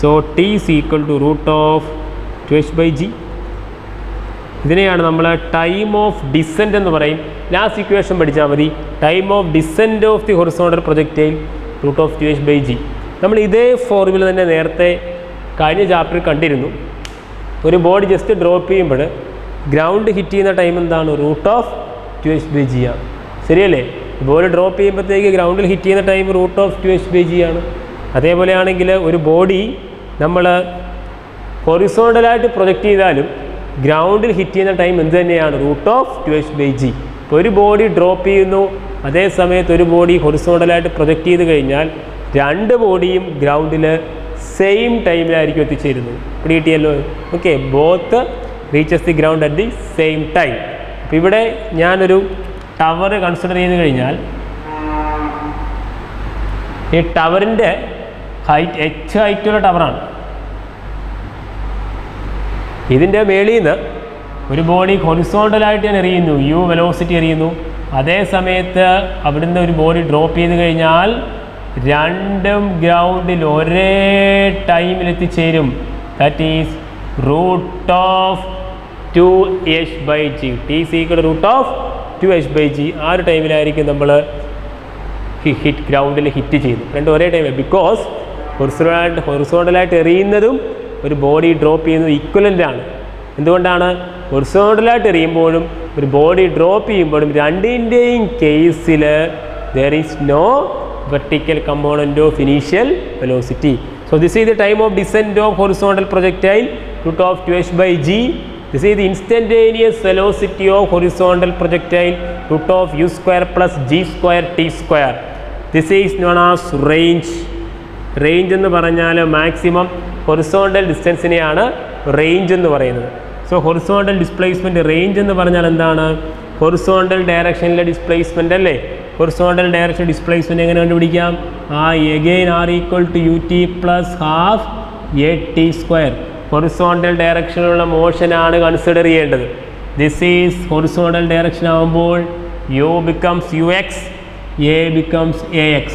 So T is equal to √2h/g. ഇതിനെയാണ് നമ്മൾ ടൈം ഓഫ് ഡിസെൻറ്റ് എന്ന് പറയും. ലാസ്റ്റ് ഇക്വേഷൻ പഠിച്ചാൽ മതി. Time of decent of the horizontal projectile √2h/g. നമ്മൾ ഇതേ ഫോർമുല തന്നെ നേരത്തെ കഴിഞ്ഞ ചാപ്റ്ററിൽ കണ്ടിരുന്നു. ഒരു ബോഡി ജസ്റ്റ് ഡ്രോപ്പ് ചെയ്യുമ്പോൾ ഗ്രൗണ്ട് ഹിറ്റ് ചെയ്യുന്ന ടൈം എന്താണ്? √2h/g ആണ്. ശരിയല്ലേ? ബോഡി ഡ്രോപ്പ് ചെയ്യുമ്പോഴത്തേക്ക് ഗ്രൗണ്ടിൽ ഹിറ്റ് ചെയ്യുന്ന ടൈം √2h/g ആണ്. അതേപോലെയാണെങ്കിൽ ഒരു ബോഡി നമ്മൾ ഹൊറിസോണ്ടലായിട്ട് പ്രൊജക്റ്റ് ചെയ്താലും ഗ്രൗണ്ടിൽ ഹിറ്റ് ചെയ്യുന്ന ടൈം എന്ത് തന്നെയാണ്? √2h/g. ഇപ്പോൾ ഒരു ബോഡി ഡ്രോപ്പ് ചെയ്യുന്നു, അതേ സമയത്ത് ഒരു ബോഡി ഹൊറിസോണ്ടലായിട്ട് പ്രൊജക്റ്റ് ചെയ്ത് കഴിഞ്ഞാൽ രണ്ട് ബോഡിയും ഗ്രൗണ്ടിൽ സെയിം ടൈമിലായിരിക്കും എത്തിച്ചേരുന്നത്. ഇവിടെ കിട്ടിയല്ലോ. Okay, both reaches the ground at the same time. അപ്പോൾ ഇവിടെ ഞാനൊരു ടവർ കൺസിഡർ ചെയ്ത് കഴിഞ്ഞാൽ ഈ ടവറിൻ്റെ ഹൈറ്റ് h ഹൈറ്റുള്ള ടവറാണ്. ഇതിൻ്റെ മേളിൽ നിന്ന് ഒരു ബോഡി ഹൊറിസോണ്ടലായിട്ട് ഞാൻ എറിയുന്നു, u വെലോസിറ്റി എറിയുന്നു. അതേ സമയത്ത് അവിടുന്ന് ഒരു ബോഡി ഡ്രോപ്പ് ചെയ്ത് കഴിഞ്ഞാൽ രണ്ടും ഗ്രൗണ്ടിൽ ഒരേ ടൈമിൽ എത്തിച്ചേരും. That is √2h/g. T is equal √2h/g. ആ ഒരു ടൈമിലായിരിക്കും നമ്മൾ ഗ്രൗണ്ടിൽ ഹിറ്റ് ചെയ്യുന്നത്. രണ്ടും ഒരേ ടൈമിൽ. ബിക്കോസ് ഹൊറിസോണ്ടലായിട്ട് എറിയുന്നതും ഒരു ബോഡി ഡ്രോപ്പ് ചെയ്യുന്നത് ഈക്വലൻ്റാണ്. എന്തുകൊണ്ടാണ്? ഹൊറിസോണ്ടലായിട്ട് എറിയുമ്പോഴും ഒരു ബോഡി ഡ്രോപ്പ് ചെയ്യുമ്പോഴും രണ്ടിൻ്റെയും കേസിൽ there is no vertical component of initial velocity. So this is the time of descent of horizontal projectile √2h/g. This is the instantaneous velocity of horizontal projectile √u square plus g square t square. This is known as range. Range എന്ന് പറഞ്ഞാൽ maximum horizontal ഡിസ്റ്റൻസിനെയാണ് range എന്ന് പറയുന്നത്. So horizontal displacement range എന്ന് പറഞ്ഞാൽ എന്താണ്? Horizontal ഡയറക്ഷനിലെ displacement അല്ലേ? Horizontal direction displacement എങ്ങനെ കണ്ടുപിടിക്കാം? Again r equal to ut plus half a t square. Horizontal ഡയറക്ഷനിലുള്ള മോഷനാണ് കൺസിഡർ ചെയ്യേണ്ടത്. ദിസ് ഈസ് ഹൊറിസോണ്ടൽ ഡയറക്ഷൻ ആകുമ്പോൾ u becomes ux, a becomes ax.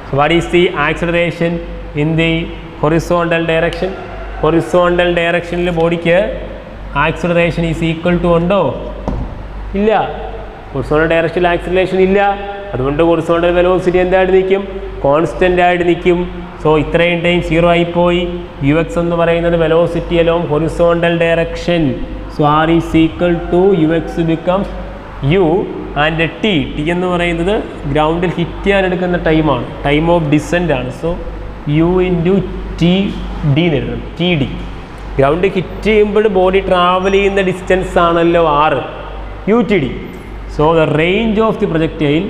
So what is the acceleration in the horizontal direction? Horizontal ഡയറക്ഷനിൽ ബോഡിക്ക് acceleration is equal to ഉണ്ടോ? ഇല്ല. Horizontal ഡയറക്ഷനിൽ acceleration ഇല്ല. അതുകൊണ്ട് ഹൊറിസോണ്ടൽ വെലോസിറ്റി എന്തായിട്ട് നിൽക്കും? കോൺസ്റ്റൻ്റ് ആയിട്ട് നിൽക്കും. സോ ഇത്രയും ടൈം 0 ആയിപ്പോയി. യു എക്സ് എന്ന് പറയുന്നത് velocity along horizontal direction. So R is equal to U X becomes U and T. T എന്ന് പറയുന്നത് ഗ്രൗണ്ടിൽ ഹിറ്റ് ചെയ്യാൻ എടുക്കുന്ന ടൈമാണ്, ടൈം ഓഫ് ഡിസെൻ്റ് ആണ്. So U into T D എഴുതണം. ടി ഡി ഗ്രൗണ്ട് ഹിറ്റ് ചെയ്യുമ്പോൾ ബോഡി ട്രാവൽ ചെയ്യുന്ന ഡിസ്റ്റൻസ് ആണല്ലോ r, U T D. So the range of the projectile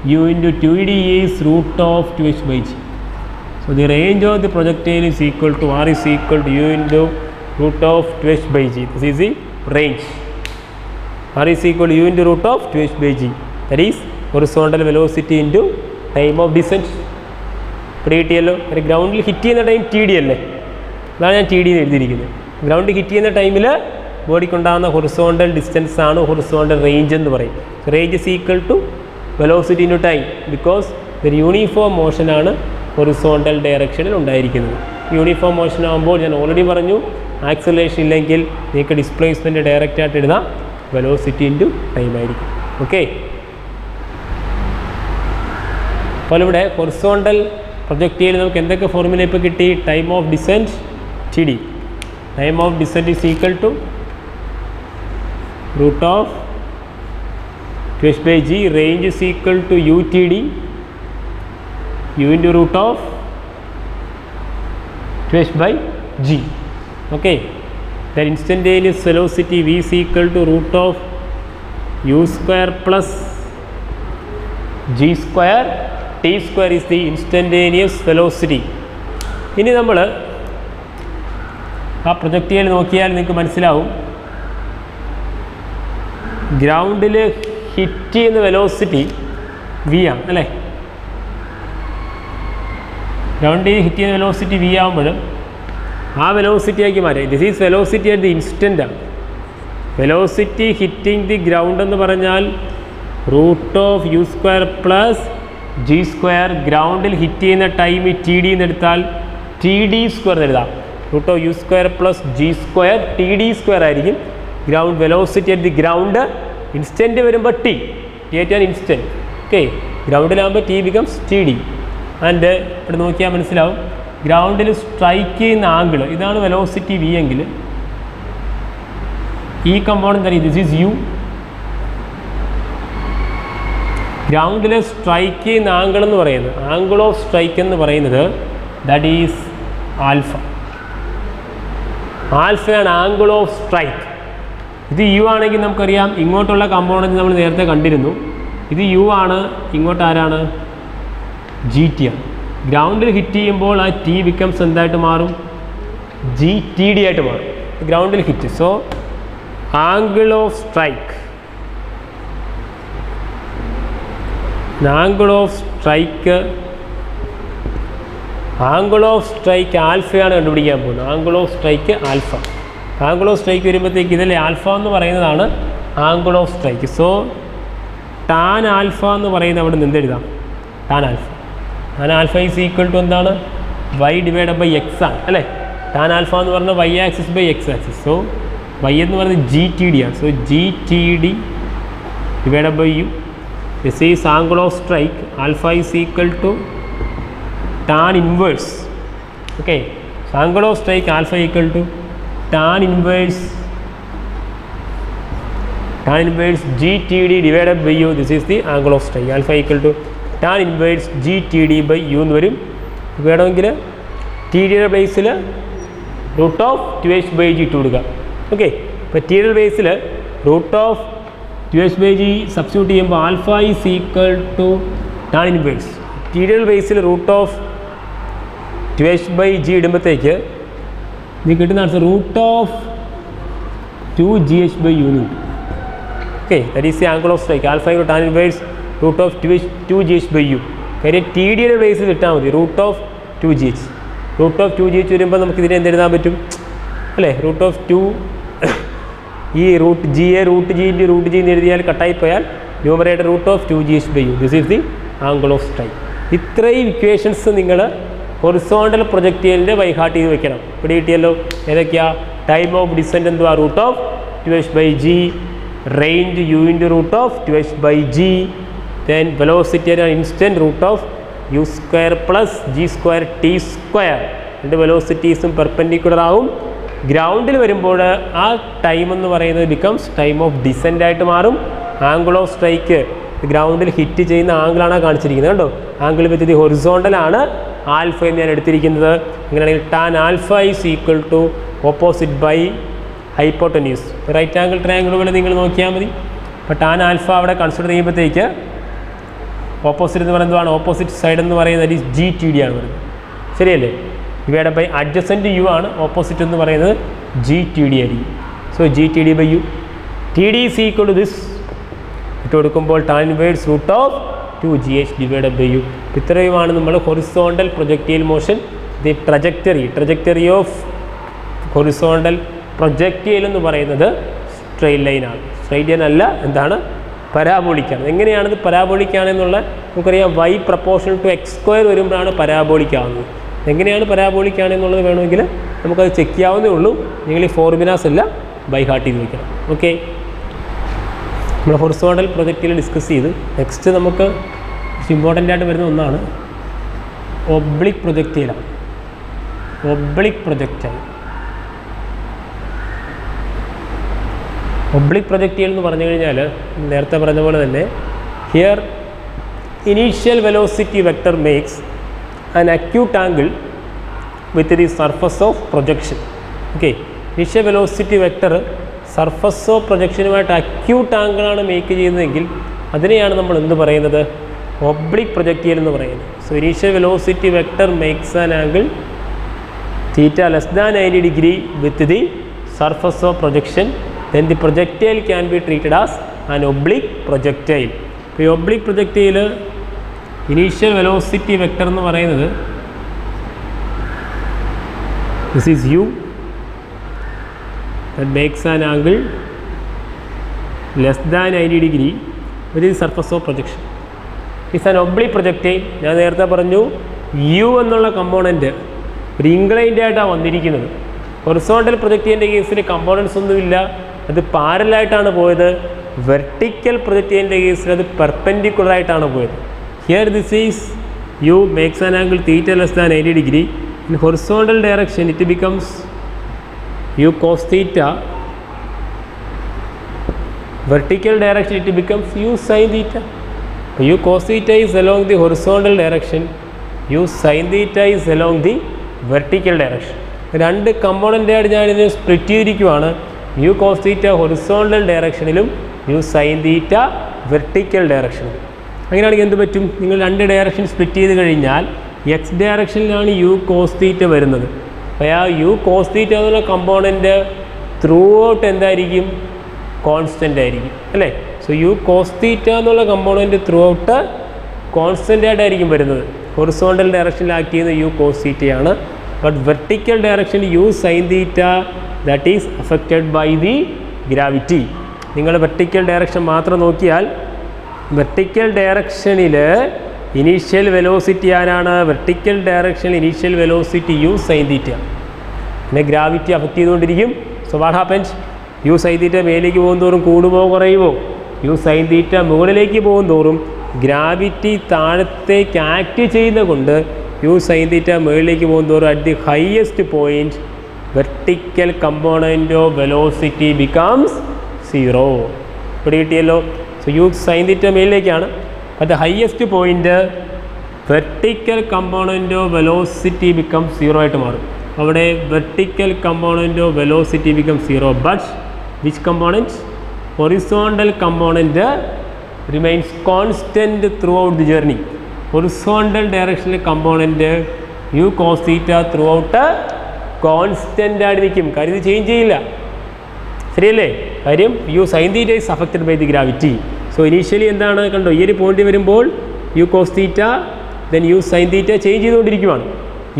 u into 2d is √2h/g. So the range of the projectile is equal to r is equal to u into root of 2h by g. This is the range. R is equal to u into root of 2h by g. That is horizontal velocity into time of descent. ഇവിടെ കിട്ടിയല്ലോ. ഗ്രൗണ്ടിൽ hit ചെയ്യുന്ന time t D അല്ലേ, അതാണ് ഞാൻ T d എന്ന് എഴുതിയിരിക്കുന്നത്. ഗ്രൗണ്ടിൽ ഹിറ്റ് ചെയ്യുന്ന ടൈമിൽ ബോഡിക്കുണ്ടാകുന്ന ഹൊറിസോണ്ടൽ ഡിസ്റ്റൻസ് ആണ് ഹൊറിസോണ്ടൽ റേഞ്ച് എന്ന് പറയും. Range is equal to velocity into time, because ഒരു യൂണിഫോം മോഷനാണ് ഹൊറിസോണ്ടൽ ഡയറക്ഷനിൽ ഉണ്ടായിരിക്കുന്നത്. യൂണിഫോം മോഷൻ ആകുമ്പോൾ ഞാൻ ഓൾറെഡി പറഞ്ഞു, ആക്സലറേഷൻ ഇല്ലെങ്കിൽ നിങ്ങൾക്ക് ഡിസ്പ്ലേസ്മെൻറ്റ് ഡയറക്റ്റ് ആയിട്ട് എഴുതാം, വെലോസിറ്റി ഇൻറ്റു ടൈം ആയിരിക്കും. ഓക്കെ, അപ്പോൾ ഇവിടെ ഹൊറിസോണ്ടൽ പ്രൊജക്റ്റൈൽ നമുക്ക് എന്തൊക്കെ ഫോർമുല ഇപ്പോൾ കിട്ടി? Time of descent T D. Time of descent is equal to root of 2h by g. Range is equal to utd, u into root of 2h by g. Okay, then instantaneous velocity v is equal to root of u square plus g square. T square is the instantaneous velocity. ഇനി നമ്മൾ ആ projectile നോക്കിയാൽ നിങ്ങൾക്ക് മനസ്സിലാവും, ഗ്രൗണ്ടിൽ hit ചെയ്യുന്ന velocity V ആണ് അല്ലേ. ഗ്രൗണ്ടിൽ ഹിറ്റ് ചെയ്യുന്ന വെലോസിറ്റി വി ആകുമ്പോൾ ആ വെലോസിറ്റിയാക്കി മാറ്റാം. This is velocity at the instant ആണ്. വെലോസിറ്റി ഹിറ്റിംഗ് ദി ഗ്രൗണ്ട് എന്ന് പറഞ്ഞാൽ root of u square plus g square. ഗ്രൗണ്ടിൽ ഹിറ്റ് ചെയ്യുന്ന ടൈം ടി ഡി എന്ന് എടുത്താൽ ടി ഡി സ്ക്വയർ എന്ന് എഴുതാം. Root of u square plus g square t d square ആയിരിക്കും ground velocity at the ground. Instant വരുമ്പോൾ ടി ആൻ ഇൻസ്റ്റൻറ്റ്. ഓക്കെ, ഗ്രൗണ്ടിലാകുമ്പോൾ t becomes t d. And ഇവിടെ നോക്കിയാൽ മനസ്സിലാവും, ഗ്രൗണ്ടിൽ സ്ട്രൈക്ക് ചെയ്യുന്ന ആംഗിൾ ഇതാണ് വെലോസിറ്റി വി എങ്കിൽ ഈ കമ്പോണൻ്റ് അറിയാം, ദിസ് ഈസ് യു. ഗ്രൗണ്ടിൽ സ്ട്രൈക്ക് ചെയ്യുന്ന ആംഗിൾ എന്ന് പറയുന്നത്, ആംഗിൾ ഓഫ് സ്ട്രൈക്ക് എന്ന് പറയുന്നത് ദാറ്റ് ഈസ് ആൽഫ. ആൽഫയാണ് ആംഗിൾ ഓഫ് സ്ട്രൈക്ക്. ഇത് യു ആണെങ്കിൽ നമുക്കറിയാം, ഇങ്ങോട്ടുള്ള കമ്പോണൻറ്റ് നമ്മൾ നേരത്തെ കണ്ടിരുന്നു. ഇത് യു ആണ്, ഇങ്ങോട്ട് ആരാണ്? ജി ടി ആണ്. ഗ്രൗണ്ടിൽ ഹിറ്റ് ചെയ്യുമ്പോൾ ആ ടി ബിക്കംസ് എന്തായിട്ട് മാറും? ജി ടി ഡി ആയിട്ട് മാറും. ഗ്രൗണ്ടിൽ hit. So angle of strike, angle of strike ആൽഫയാണ് കണ്ടുപിടിക്കാൻ പോകുന്നത്. Angle of strike alpha. Angle of strike വരുമ്പോഴത്തേക്ക് ഇതിലെ ആൽഫ എന്ന് പറയുന്നതാണ് angle of strike. So tan alpha എന്ന് പറയുന്നത് അവിടെ നിന്ന് എഴുതാം, tan alpha. Tan alpha is equal to എന്താണ്? വൈ ഡിവൈഡ് ബൈ എക്സ് ആണ് അല്ലേ. ടാൻ ആൽഫ എന്ന് പറഞ്ഞാൽ y axis by x axis. So y എന്ന് പറയുന്നത് ജി ടി ഡി ആണ്. So G T D divide by U. This is angle of strike. Alpha is equal to tan inverse. Okay, angle of strike alpha equal to tan inverse GTD divided by u. This is the angle of strike. Alpha equal to tan inverse GTD by u എന്ന് വരും. വേണമെങ്കിൽ T ഡിയുടെ പ്ലേസിൽ root of 2h by g ഇട്ട് കൊടുക്കുക. Okay, ഇപ്പോൾ t ഡിയുടെ പ്ലേസിൽ root of 2h by g substitute ചെയ്യുമ്പോൾ alpha is equal to tan inverse. T ഡിയുടെ പ്ലേസിൽ root of 2h by g ഇടുമ്പോഴത്തേക്ക് ഇത് കിട്ടുന്ന answer root of 2gh by u കിട്ടും. Okay, that is the angle of strike. Alpha into tan inverse root of 2gh by u. കാര്യം ടി ഡിയുടെ ബേസിൽ ഇട്ടാൽ മതി root of 2gh. Root of 2gh വരുമ്പോൾ നമുക്ക് ഇതിനെ എന്തെഴുതാൻ പറ്റും അല്ലേ? റൂട്ട് ഓഫ് 2 ഈ root g a root g into root g എന്ന് എഴുതിയാൽ കട്ടായിപ്പോയാൽ numerator root of 2gh by u. This is the angle of strike. ഇത്രയും ഇക്വേഷൻസ് നിങ്ങൾ ഹൊറിസോണ്ടൽ പ്രൊജക്റ്റൈലിൻ്റെ ബൈഹാർട്ട് ചെയ്ത് വെക്കണം. ഇവിടെ കിട്ടിയല്ലോ. ഏതൊക്കെയാ? ടൈം ഓഫ് ഡിസെൻറ്റ് എന്തുവാ? Root of 2h by g. Range u into root of 2h by g. Then velocity and instant root of u square plus g square t square. രണ്ട് വെലോസിറ്റീസും perpendicular ആവും. ഗ്രൗണ്ടിൽ വരുമ്പോൾ ആ ടൈം എന്ന് പറയുന്നത് becomes time of descent ആയിട്ട് മാറും. Angle of strike ഗ്രൗണ്ടിൽ ഹിറ്റ് ചെയ്യുന്ന ആംഗിളാണ് കാണിച്ചിരിക്കുന്നത്. കണ്ടോ, ആംഗിൾ വിത്ത് ദി ഹൊറിസോണ്ടലാണ് ആൽഫ എന്ന് ഞാൻ എടുത്തിരിക്കുന്നത്. അങ്ങനെയാണെങ്കിൽ tan alpha is equal to opposite by hypotenuse. Right angle ട്രയാങ്കിളുകൾ നിങ്ങൾ നോക്കിയാൽ മതി. അപ്പോൾ ടാൻ ആൽഫ അവിടെ കൺസിഡർ ചെയ്യുമ്പോഴത്തേക്ക് ഓപ്പോസിറ്റ് എന്ന് പറയുന്നതാണ്, ഓപ്പോസിറ്റ് സൈഡ് എന്ന് പറയുന്നത് ജി ടി ഡി ആണ് വരുന്നത്. ശരിയല്ലേ? ഡിവൈഡ് ബൈ അഡ്ജസൻറ്റ് യു ആണ്, ഓപ്പോസിറ്റ് എന്ന് പറയുന്നത് ജി ടി ഡി ആയിരിക്കും. So G T D by U, T D is equal to this ഇട്ട് കൊടുക്കുമ്പോൾ tan inverse root of 2gh divide by U. ഇത്രയുമാണ് നമ്മൾ horizontal projectile motion. The trajectory of horizontal projectile എന്ന് പറയുന്നത് straight ലൈനാണ്. Straight line അല്ല, എന്താണ്, പരാബോളിക്കാണ്. എങ്ങനെയാണിത് പരാബോളിക്കാണെന്നുള്ള നമുക്കറിയാം, y proportional to X square വരുമ്പോഴാണ് പരാബോളിക്കാവുന്നത്. എങ്ങനെയാണ് പരാബോളിക്കാണെന്നുള്ളത് വേണമെങ്കിൽ നമുക്കത് ചെക്ക് ചെയ്യാവുന്നേ ഉള്ളൂ. നിങ്ങൾ ഈ ഫോർമുലാസ് എല്ലാം ബൈ ഹാർട്ട് ചെയ്ത് വയ്ക്കണം. ഓക്കെ, നമ്മൾ ഹൊറിസോണ്ടൽ പ്രൊജക്റ്റിൽ ഡിസ്കസ് ചെയ്ത് നെക്സ്റ്റ് നമുക്ക് ഇമ്പോർട്ടൻ്റ് ആയിട്ട് വരുന്ന ഒന്നാണ് ഒബ്ലിക് പ്രൊജക്റ്റൈലാണ്. ഒബ്ലിക് പ്രൊജക്റ്റൈൽ എന്ന് പറഞ്ഞു കഴിഞ്ഞാൽ നേരത്തെ പറഞ്ഞ പോലെ തന്നെ here initial velocity vector makes an acute angle with the surface of projection. Okay, initial velocity vector surface of പ്രൊജക്ഷനുമായിട്ട് അക്യൂട്ട് ആംഗിളാണ് മേക്ക് ചെയ്യുന്നതെങ്കിൽ അതിനെയാണ് നമ്മൾ എന്ത് പറയുന്നത്, ഒബ്ലിക് പ്രൊജക്റ്റൈൽ എന്ന് പറയുന്നത്. So initial velocity vector makes an angle theta less than 90 degree with the surface of projection, then the projectile can be treated as an oblique projectile. ഇപ്പോൾ ഈ oblique projectile initial velocity vector എന്ന് പറയുന്നത് this is u that makes an angle less than 90 degree with the surface of projection. It's an oblique projectile. ഞാൻ നേരത്തെ പറഞ്ഞു u എന്നുള്ള component ഒരു inclined ആയിട്ടാണ് വന്നിരിക്കുന്നത്. ഹൊറിസോണ്ടൽ പ്രൊജക്റ്റൈലിൻ്റെ കേസിൽ കമ്പോണൻസ് ഒന്നുമില്ല, അത് പാരലായിട്ടാണ് പോയത്. വെർട്ടിക്കൽ പ്രൊജക്റ്റൈലിൻ്റെ കേസിൽ അത് പെർപെൻഡിക്കുലർ ആയിട്ടാണ് പോയത്. Here this is u makes an angle theta less than 90 degree. In horizontal direction it becomes u cos theta. Vertical direction it becomes u sine theta. U cos theta is along the horizontal direction, U sine theta is along the vertical direction. രണ്ട് കമ്പോണൻ്റായിട്ട് ഞാനിതിനെ split ചെയ്തിരിക്കുവാണ്. U cos theta horizontal ഡയറക്ഷനിലും u sine theta vertical ഡയറക്ഷനിലും. അങ്ങനെയാണെങ്കിൽ എന്ത് പറ്റും, നിങ്ങൾ രണ്ട് ഡയറക്ഷൻ സ്പ്ലിറ്റ് ചെയ്ത് കഴിഞ്ഞാൽ എക്സ് ഡയറക്ഷനിലാണ് യു കോസ് തീറ്റ വരുന്നത്. അപ്പോൾ ആ യു കോസ് തീറ്റ എന്നുള്ള കമ്പോണൻറ്റ് ത്രൂ ഔട്ട് എന്തായിരിക്കും, കോൺസ്റ്റൻ്റ് ആയിരിക്കും അല്ലേ. സോ യു കോസ് തീറ്റ എന്നുള്ള കമ്പോണൻറ്റ് ത്രൂ ഔട്ട് കോൺസ്റ്റൻ്റ് ആയിട്ടായിരിക്കും വരുന്നത്. ഹൊറിസോണ്ടൽ ഡയറക്ഷനിൽ ആക്ട് ചെയ്യുന്ന യു കോസ് തീറ്റയാണ്. But vertical direction U sine theta that is affected by the gravity. നിങ്ങൾ വെർട്ടിക്കൽ ഡയറക്ഷൻ മാത്രം നോക്കിയാൽ വെർട്ടിക്കൽ ഡയറക്ഷനിൽ ഇനീഷ്യൽ വെലോസിറ്റി ആരാണ്, വെർട്ടിക്കൽ ഡയറക്ഷനിൽ initial velocity U sine theta. പിന്നെ ഗ്രാവിറ്റി അഫക്റ്റ് ചെയ്തുകൊണ്ടിരിക്കും. So what happens, U sine theta മേലേക്ക് പോകും തോറും കൂടുമോ കുറയുമോ, യു സൈൻ തീറ്റ മുകളിലേക്ക് പോകും തോറും ഗ്രാവിറ്റി താഴത്തേക്ക് ആക്ട് ചെയ്യുന്ന കൊണ്ട് യു സൈൻ തീറ്റ മുകളിലേക്ക് പോകും തോറും at the highest point vertical component of velocity becomes 0. ഇവിടെ കിട്ടിയല്ലോ. സോ യു സൈൻ തീറ്റ മേളിലേക്കാണ്, at the highest point vertical component of velocity become 0 ആയിട്ട് മാറും. അവിടെ vertical component of velocity become 0, but which component, horizontal component remains constant throughout the journey. Horizontal ഡയറക്ഷനിലെ component u cos theta throughout constant ആയിട്ട് നിൽക്കും. കാര്യം ഇത് change ചെയ്യില്ല, ശരിയല്ലേ. കാര്യം u sine theta is affected by the gravity. So initially എന്താണ് കണ്ടോ, ഈ ഒരു പോയിന്റ് വരുമ്പോൾ u cos theta then u sine theta change ചെയ്തുകൊണ്ടിരിക്കുവാണ്.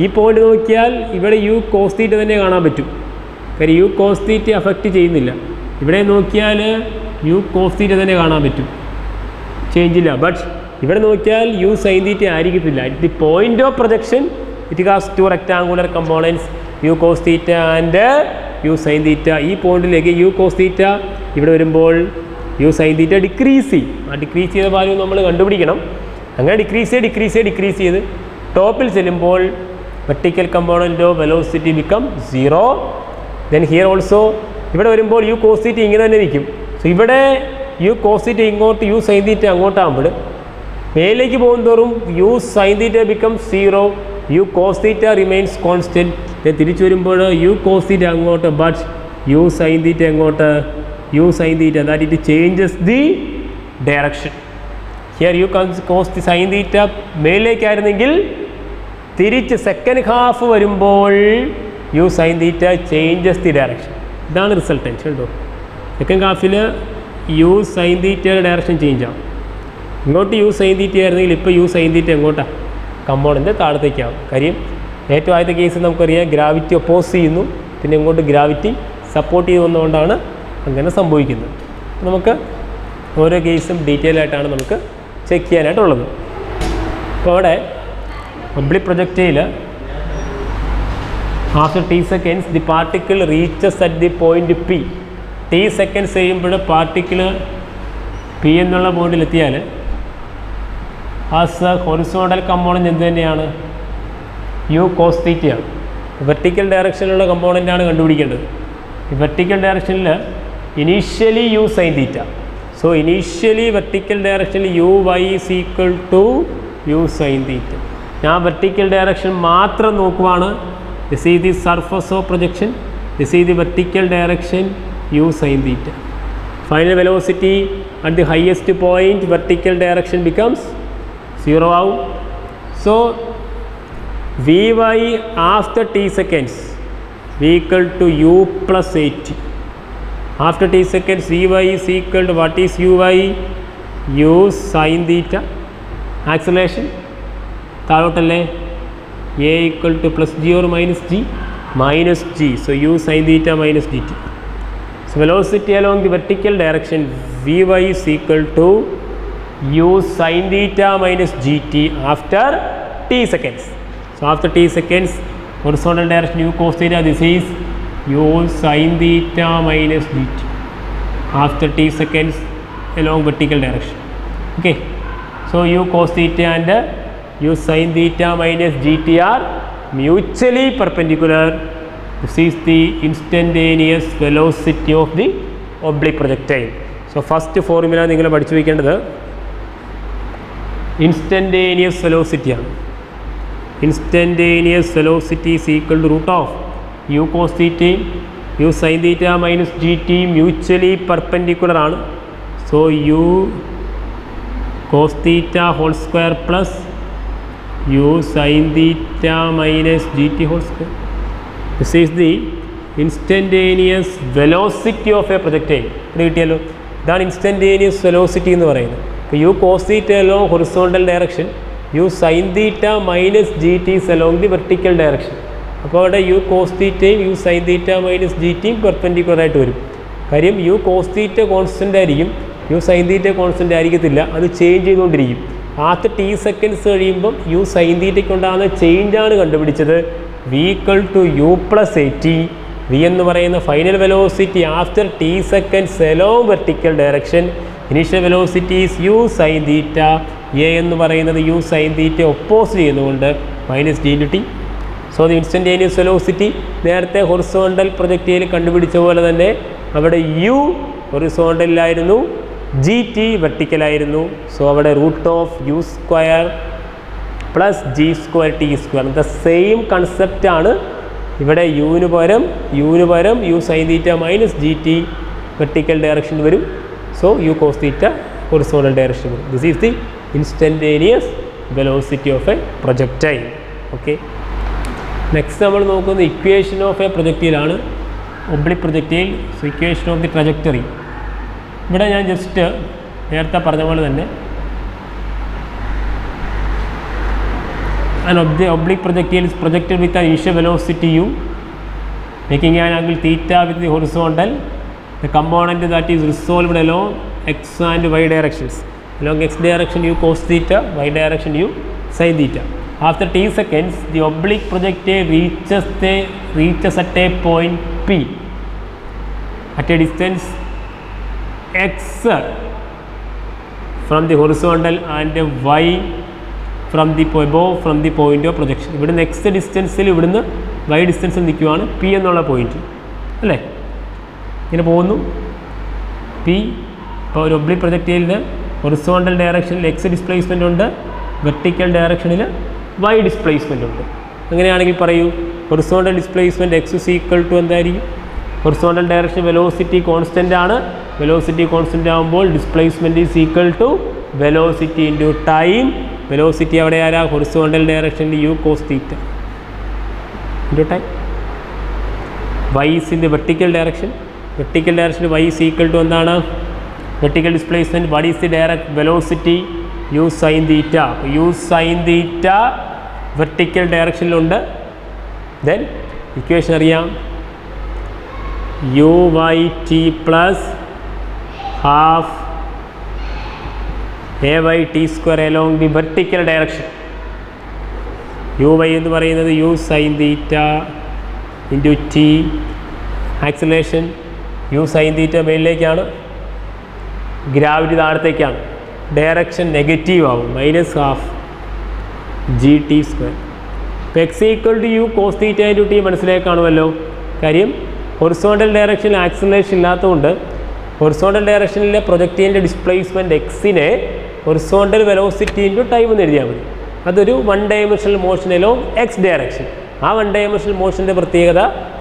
ഈ പോയിന്റ് നോക്കിയാൽ ഇവിടെ യു കോസ് തീറ്റ തന്നെ കാണാൻ പറ്റും. കാര്യം യു കോസ് തീറ്റ അഫക്റ്റ് ചെയ്യുന്നില്ല. ഇവിടെ നോക്കിയാൽ യു കോസ് തീറ്റ തന്നെ കാണാൻ പറ്റും, ചേഞ്ച് ഇല്ല. ബട്ട് ഇവിടെ നോക്കിയാൽ യു സൈൻ തീറ്റ ആയിരിക്കത്തില്ല. At the point of projection it has two rectangular components, U cos theta and U sine theta. ഈ പോയിന്റിലേക്ക് യു കോസ് തീറ്റ ഇവിടെ വരുമ്പോൾ യു സൈൻ തീറ്റ ഡിക്രീസ് ചെയ്യും. ആ ഡിക്രീസ് ചെയ്ത വാല്യൂ നമ്മൾ കണ്ടുപിടിക്കണം. അങ്ങനെ ഡിക്രീസ് ചെയ്ത് ടോപ്പിൽ ചെല്ലുമ്പോൾ vertical component of velocity become 0. Then here also ഇവിടെ വരുമ്പോൾ യു കോസ് തീറ്റ ഇങ്ങനെ തന്നെ നിൽക്കും. സോ ഇവിടെ യു കോസ് തീറ്റ ഇങ്ങോട്ട്, യു സൈൻ തീറ്റ അങ്ങോട്ടാകുമ്പോൾ മേലേക്ക് പോകും തോറും U sine theta become 0, U cos theta remains constant. തിരിച്ചു വരുമ്പോൾ യു കോസ് തീറ്റ അങ്ങോട്ട്, ബട്ട് യു സൈൻ തീറ്റ എങ്ങോട്ട്, u sine theta that it changes the direction. Here u cos the sine theta മേലേക്കായിരുന്നെങ്കിൽ തിരിച്ച് second half വരുമ്പോൾ u sine theta changes the direction. ഇതാണ് resultant കേട്ടോ. Second ഹാഫിൽ യു സൈൻ തീറ്റയുടെ direction change ആവും. ഇങ്ങോട്ട് യു സൈൻ തീറ്റ ആയിരുന്നെങ്കിൽ ഇപ്പോൾ യു സൈൻ തീറ്റ എങ്ങോട്ടാണ്? കമ്പോണൻ്റ് താഴത്തേക്കാവും. കാര്യം ഏറ്റവും ആദ്യത്തെ കേസ് നമുക്കറിയാം ഗ്രാവിറ്റി ഒപ്പോസ് ചെയ്യുന്നു, പിന്നെ ഇങ്ങോട്ട് ഗ്രാവിറ്റി സപ്പോർട്ട് ചെയ്ത് വന്നുകൊണ്ടാണ് അങ്ങനെ സംഭവിക്കുന്നത്. നമുക്ക് ഓരോ കേസും ഡീറ്റെയിൽ ആയിട്ടാണ് നമുക്ക് ചെക്ക് ചെയ്യാനായിട്ടുള്ളത്. അപ്പോൾ അവിടെ oblique projectile after t seconds the particle reaches at the point P. T seconds ചെയ്യുമ്പോൾ പാർട്ടിക്കിൾ പി എന്നുള്ള പോയിന്റിലെത്തിയാൽ ആസ് ഹൊറിസോണ്ടൽ കമ്പോണൻ്റ് എന്ത് തന്നെയാണ്? യു കോസ് തീറ്റയാണ്. വെർട്ടിക്കൽ ഡയറക്ഷനിലുള്ള കമ്പോണൻ്റാണ് കണ്ടുപിടിക്കേണ്ടത്. ഈ വെർട്ടിക്കൽ ഡയറക്ഷനിൽ initially u sine theta. So initially vertical ഡയറക്ഷനിൽ u y is equal to u sine theta. ഞാൻ വെർട്ടിക്കൽ ഡയറക്ഷൻ മാത്രം നോക്കുവാണ്. This is the surface of projection, this is the vertical direction U sine theta. Final velocity at the highest point vertical direction becomes 0 ആവും. So v y after t seconds v equal to U plus 80. After t seconds v y is equal to what is u y? U sine theta. Acceleration താഴോട്ടല്ലേ? A equal to plus g or minus g? Minus g. So U sine theta minus d t. So velocity along the vertical direction Vy is equal to u sin theta minus gt after t seconds. So after t seconds, horizontal direction u cos theta, this is u sin theta minus gt after t seconds along vertical direction. Okay, so u cos theta and u sin theta minus gt are mutually perpendicular. This is the instantaneous velocity of the oblique projectile. So first formula നിങ്ങൾ പഠിച്ചു വയ്ക്കേണ്ടത് instantaneous velocity ആണ്. Instantaneous velocity is equal to root of u cos തീറ്റയും U sine theta minus G t mutually perpendicular ആണ്. So u cos theta whole square plus u sine theta minus G t whole square. This is the instantaneous velocity of a projectile. ഇത് കിട്ടിയല്ലോ. ഇതാണ് instantaneous velocity എന്ന് പറയുന്നത്. ഇപ്പോൾ U cos theta along horizontal direction, U sine theta minus G T along the vertical direction. അപ്പോൾ അവിടെ U cos തീറ്റയും U sine theta minus G ടിയും പെർപെൻഡിക്കുലർ ആയിട്ട് വരും. കാര്യം യു കോസ് തീറ്റ കോൺസ്റ്റൻ്റ് ആയിരിക്കും, യു സൈൻ തീറ്റ കോൺസ്റ്റൻ്റ് ആയിരിക്കത്തില്ല, അത് ചേഞ്ച് ചെയ്തുകൊണ്ടിരിക്കും. ആദ്യത്തെ ടി സെക്കൻഡ്സ് കഴിയുമ്പം യു സൈൻ തീറ്റയ്ക്കുണ്ടാകുന്ന ചേഞ്ചാണ് കണ്ടുപിടിച്ചത്. V equal to U plus 80. V എന്ന് പറയുന്ന final velocity after t seconds along vertical direction. Initial velocity is U sine theta. A എന്ന് പറയുന്നത് യു സൈൻ തീറ്റ ഒപ്പോസ് ചെയ്യുന്നതുകൊണ്ട് minus d into t. So the instantaneous velocity നേരത്തെ horizontal projectile കണ്ടുപിടിച്ച പോലെ തന്നെ അവിടെ യു ഹൊറിസോണ്ടലിലായിരുന്നു, ജി ടി വെർട്ടിക്കലായിരുന്നു. സോ അവിടെ root of u square plus g square t square the same കൺസെപ്റ്റാണ് ഇവിടെ. യുവിന് പകരം u sine theta minus G t vertical direction വരും. So u cos theta horizontal direction വരും. This is the instantaneous velocity of a projectile. Okay, next നമ്മൾ നോക്കുന്ന equation of a പ്രൊജക്റ്റൈലാണ്, oblique projectile. So equation of the trajectory ഇവിടെ ഞാൻ just നേരത്തെ പറഞ്ഞ പോലെ തന്നെ an oblique projectile is projected with an initial velocity u, making an angle theta with the horizontal. The component that is resolved along x and y directions. Along x direction u cos theta, y direction u sin theta. After t seconds, the oblique projectile reaches at a point P at a distance x from the horizontal and y from the from the point of projection. ഇവിടുന്ന് X ഡിസ്റ്റൻസിൽ ഇവിടുന്ന് Y ഡിസ്റ്റൻസിൽ നിൽക്കുവാണ് P എന്നുള്ള point അല്ലേ. ഇങ്ങനെ പോകുന്നു P. ഇപ്പോൾ ഒരു oblique പ്രൊജക്റ്റൈലിന് ഹൊറിസോണ്ടൽ ഡയറക്ഷനിൽ എക്സ് ഡിസ്പ്ലേസ്മെൻ്റ് ഉണ്ട്, വെർട്ടിക്കൽ ഡയറക്ഷനിൽ വൈ ഡിസ്പ്ലേസ്മെൻ്റ് ഉണ്ട്. അങ്ങനെയാണെങ്കിൽ പറയൂ, horizontal displacement X is equal to എന്തായിരിക്കും? ഹൊറിസോണ്ടൽ ഡയറക്ഷൻ വെലോസിറ്റി കോൺസ്റ്റൻ്റ് ആണ്. വെലോസിറ്റി കോൺസ്റ്റൻ്റ് ആകുമ്പോൾ displacement is equal to velocity into time velocity അവിടെ ആരാ ഹൊറിസോണ്ടൽ ഡയറക്ഷനിൽ U cos theta into time. y is in the vertical direction. Vertical direction y is equal to എന്താണ് vertical displacement. What is the direct velocity? u sin theta. u sin theta vertical directionലുണ്ട്. then equation അറിയാം u y t plus half a y t square along the vertical direction. u y എന്ന് പറയുന്നത് u sin theta into t. Acceleration u sine theta മേളിലേക്കാണ്, gravity താഴത്തേക്കാണ്, direction negative ആവും, minus half G T square. ഇപ്പോൾ x equal to u cos theta into t മനസ്സിലായി കാണുമല്ലോ. കാര്യം ഹൊറിസോണ്ടൽ ഡയറക്ഷനിൽ ആക്സിലറേഷൻ ഇല്ലാത്തതുകൊണ്ട് ഹൊറിസോണ്ടൽ ഡയറക്ഷനിലെ പ്രൊജക്റ്റീവിൻ്റെ ഡിസ്പ്ലേസ്മെൻറ്റ് എക്സിനെ ഹൊറിസോണ്ടൽ വെലോസിറ്റി ഇൻറ്റു ടൈം എന്ന് എഴുതിയാൽ മതി. അതൊരു വൺ ഡയമെൻഷണൽ മോഷനിലോ എക്സ് ഡയറക്ഷൻ. ആ വൺ ഡയമെൻഷണൽ മോഷൻ്റെ പ്രത്യേകത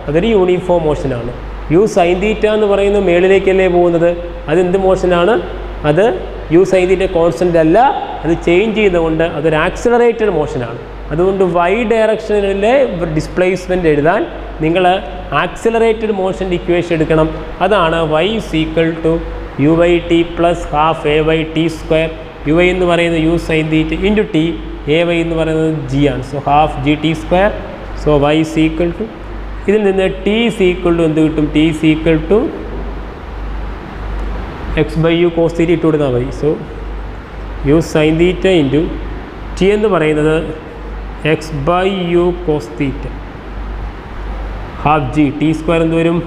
അതൊരു യൂണിഫോം മോഷനാണ്. യു സൈൻ തീറ്റ എന്ന് പറയുന്നത് മേളിലേക്കല്ലേ പോകുന്നത്, അതെന്ത് മോഷനാണ്? അത് യു സൈൻ തീറ്റ കോൺസ്റ്റൻ്റ് അല്ല, അത് ചേഞ്ച് ചെയ്യുന്നതുകൊണ്ട് അതൊരു ആക്സിലറേറ്റഡ് മോഷനാണ്. അതുകൊണ്ട് വൈ ഡയറക്ഷനിലെ ഡിസ്പ്ലേസ്മെൻറ്റ് എഴുതാൻ നിങ്ങൾ ആക്സിലറേറ്റഡ് മോഷൻ്റെ ഇക്വേഷൻ എടുക്കണം. അതാണ് y equal to U Y T plus half A Y T square. U Y എന്ന് പറയുന്നത് U sine theta into T, A Y എന്ന് പറയുന്നത് ജി ആണ്. So half G T square. So y is equal to ഇതിൽ നിന്ന് t is equal to എന്ത് കിട്ടും? t is equal to X by U cos theta ഇട്ട് കൊടുത്താൽ മതി. So U sine theta into T എന്ന് പറയുന്നത് X by U cos theta half G T square എന്ത് വരും?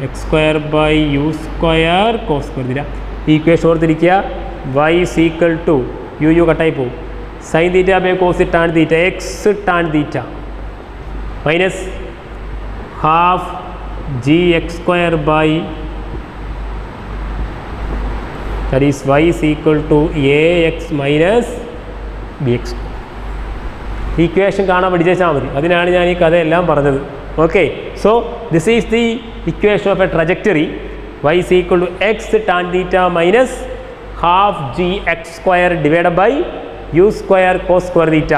X square by U square cos square theta. ഈ equation ഓർത്തിരിക്കുക. y is equal to U കട്ടായി പോകും, sine theta by cos tan theta X tan theta minus half G X square by that is y is equal to A X minus B X. ഈ equation കാണാൻ പഠിച്ചാൽ മതി. അതിനാണ് ഞാൻ ഈ കഥയെല്ലാം പറഞ്ഞത്. Okay, so this is the equation of a trajectory. y is equal to X tan theta minus half G X square divided by U square cos square theta.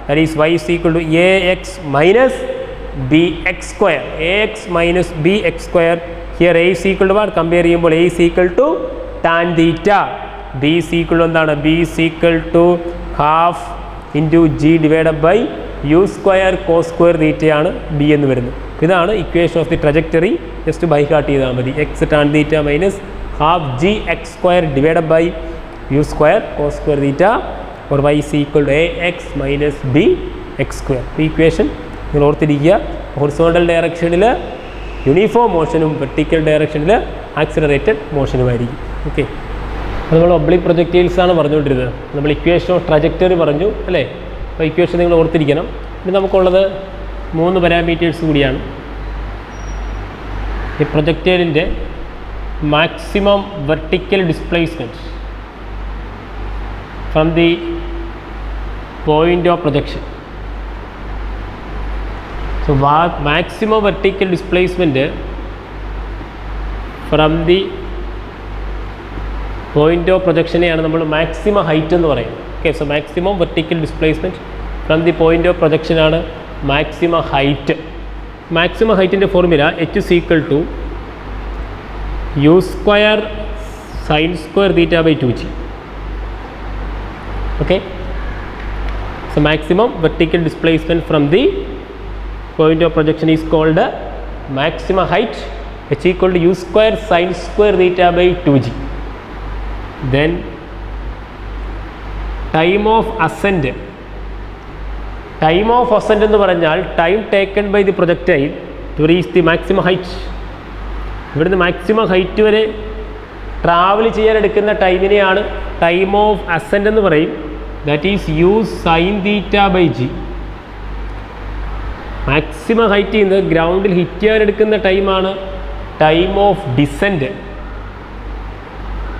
that is y is equal to ax minus bx square. ax minus bx square. Here a is equal to what? Compare ചെയ്യുമ്പോൾ a is equal to tan theta. b is equal to എന്താണ്? b is equal to half into g divided by u square cos square theta ആണ് b എന്ന് വരുന്നത്. ഇതാണ് equation of the trajectory. Just by heart ചെയ്താൽ മതി. X tan theta minus half G X square divided by U square cos square theta or y is equal to ax minus b x square. ഈ equation നിങ്ങൾ ഓർത്തിരിക്കുക. Horizontal ഡയറക്ഷനിൽ uniform മോഷനും vertical ഡയറക്ഷനിൽ accelerated മോഷനുമായിരിക്കും. Okay, അപ്പോൾ നമ്മൾ oblique പ്രൊജക്റ്റൈൽസാണ് പറഞ്ഞുകൊണ്ടിരുന്നത്. നമ്മൾ equation of trajectory പറഞ്ഞു അല്ലേ? അപ്പോൾ ഇക്വേഷൻ നിങ്ങൾ ഓർത്തിരിക്കണം. ഇനി നമുക്കുള്ളത് 3 പാരാമീറ്റേഴ്സ് കൂടിയാണ്. ഈ പ്രൊജക്റ്റൈലിൻ്റെ maximum vertical displacement from the point of projection. So maximum vertical displacement from the point of projection ആണ് നമ്മൾ മാക്സിമം ഹൈറ്റ് എന്ന് പറയും. Okay, so maximum vertical displacement from the point of projection ആണ് മാക്സിമം ഹൈറ്റ്. മാക്സിമം ഹൈറ്റിൻ്റെ formula h is equal to u square sin square theta by 2g. Okay, so maximum vertical displacement from the point of projection is called maximum height. h equal to u square sin square theta by 2g. Then time of ascent. Time of ascent എന്ന് പറഞ്ഞാൽ time taken by the projectile to reach the maximum height. ഇവിടുന്ന് maximum height വരെ travel ചെയ്യാൻ എടുക്കുന്ന ടൈമിനെയാണ് time of ascent എന്ന് പറയും. That is U sine theta by G. Maximum height ചെയ്യുന്നത് ഗ്രൗണ്ടിൽ ഹിറ്റ് ചെയ്യാൻ എടുക്കുന്ന ടൈമാണ് time of descent.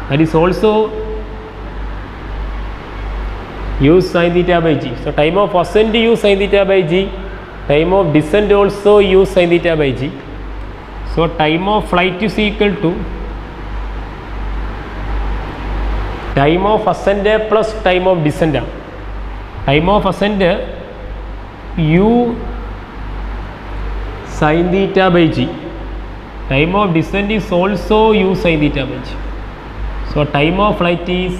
That is also U sine theta by G. So time of ascent U sine theta by G, time of descent also U sine theta by G. So time of flight is equal to time of assent plus time of decent ആണ്. Time of assent u sin theta by g. Time of descent is also u sin theta by g. So time of flight is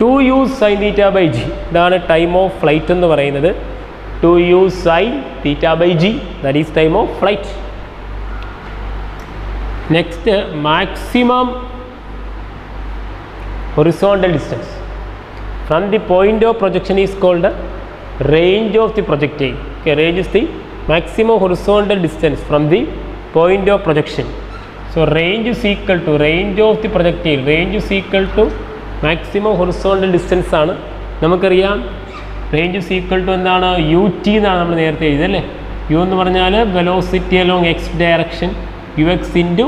2u sin theta by g. ഇതാണ് time of flight എന്ന് പറയുന്നത്. 2u sin theta by g, that is time of flight. Next, maximum horizontal distance from the point of projection is called range of the projectile. Okay, range is the maximum horizontal distance from the point of projection. So range is equal to range of the projectile. Range is equal to maximum horizontal distance ആണ്. നമുക്കറിയാം range is equal to എന്താണ്, ut എന്നാണ് നമ്മൾ നേരത്തെ എഴുതിയല്ലേ. u എന്ന് പറഞ്ഞാൽ velocity along x direction, ux into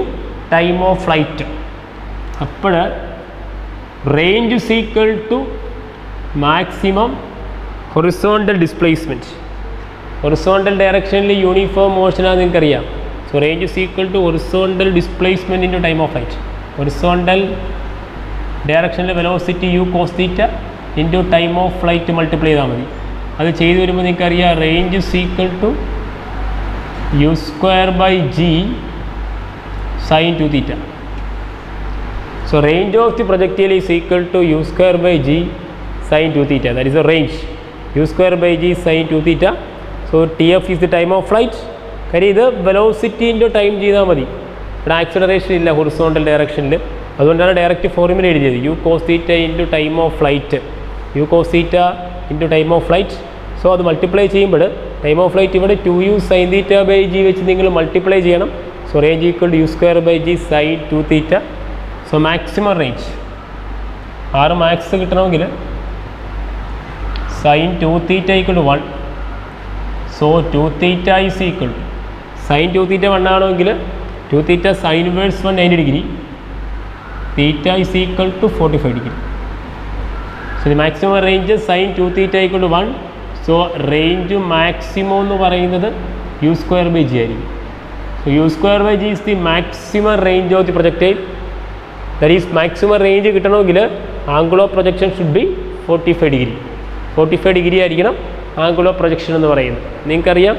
time of flight. അപ്പോൾ range is equal to maximum horizontal displacement. Horizontal directionൽ യൂണിഫോം മോഷനാണ് നിങ്ങൾക്കറിയാം. So range is equal to horizontal displacement into time of flight. Horizontal ഡയറക്ഷനിലെ velocity u cos theta into time of flight multiply ചെയ്താൽ മതി. അത് ചെയ്ത് വരുമ്പോൾ നിങ്ങൾക്കറിയാം range is equal to u square by g sin 2 theta. So range of the projectile is equal to u square by g sin 2 theta. That is the range. u square by g sin 2 theta. So tf is the time of flight. കാര്യം ഇത് velocity into time ചെയ്താൽ മതി. ഇവിടെ acceleration ഇല്ല horizontal ഡയറക്ഷനിൽ. അതുകൊണ്ടാണ് direct formula എഴുതിയത് u cos theta into time of flight. u cos theta into time of flight. So അത് മൾട്ടിപ്ലൈ ചെയ്യുമ്പോൾ ടൈം ഓഫ് ഫ്ലൈറ്റ് ഇവിടെ 2u sin theta by g വെച്ച് നിങ്ങൾ മൾട്ടിപ്ലൈ ചെയ്യണം. So range equal to u square by g sin 2 theta. So maximum range 6 max കിട്ടണമെങ്കിൽ sin 2 theta equal to 1. So 2 theta is equal to sin 2 theta 1 ആണെങ്കിൽ 2 theta sine inverse 1 90 degree, theta is equal to 45 degree. So the maximum range sin 2 theta equal to 1. So range maximum എന്ന് പറയുന്നത് u square by G ആയിരിക്കും. So u square by g is the maximum range of the projectile. That is maximum range കിട്ടണമെങ്കിൽ angle of projection should be 45 degree. 45 degree ആയിരിക്കണം angle of projection എന്ന് പറയുന്നത്. നിങ്ങൾക്കറിയാം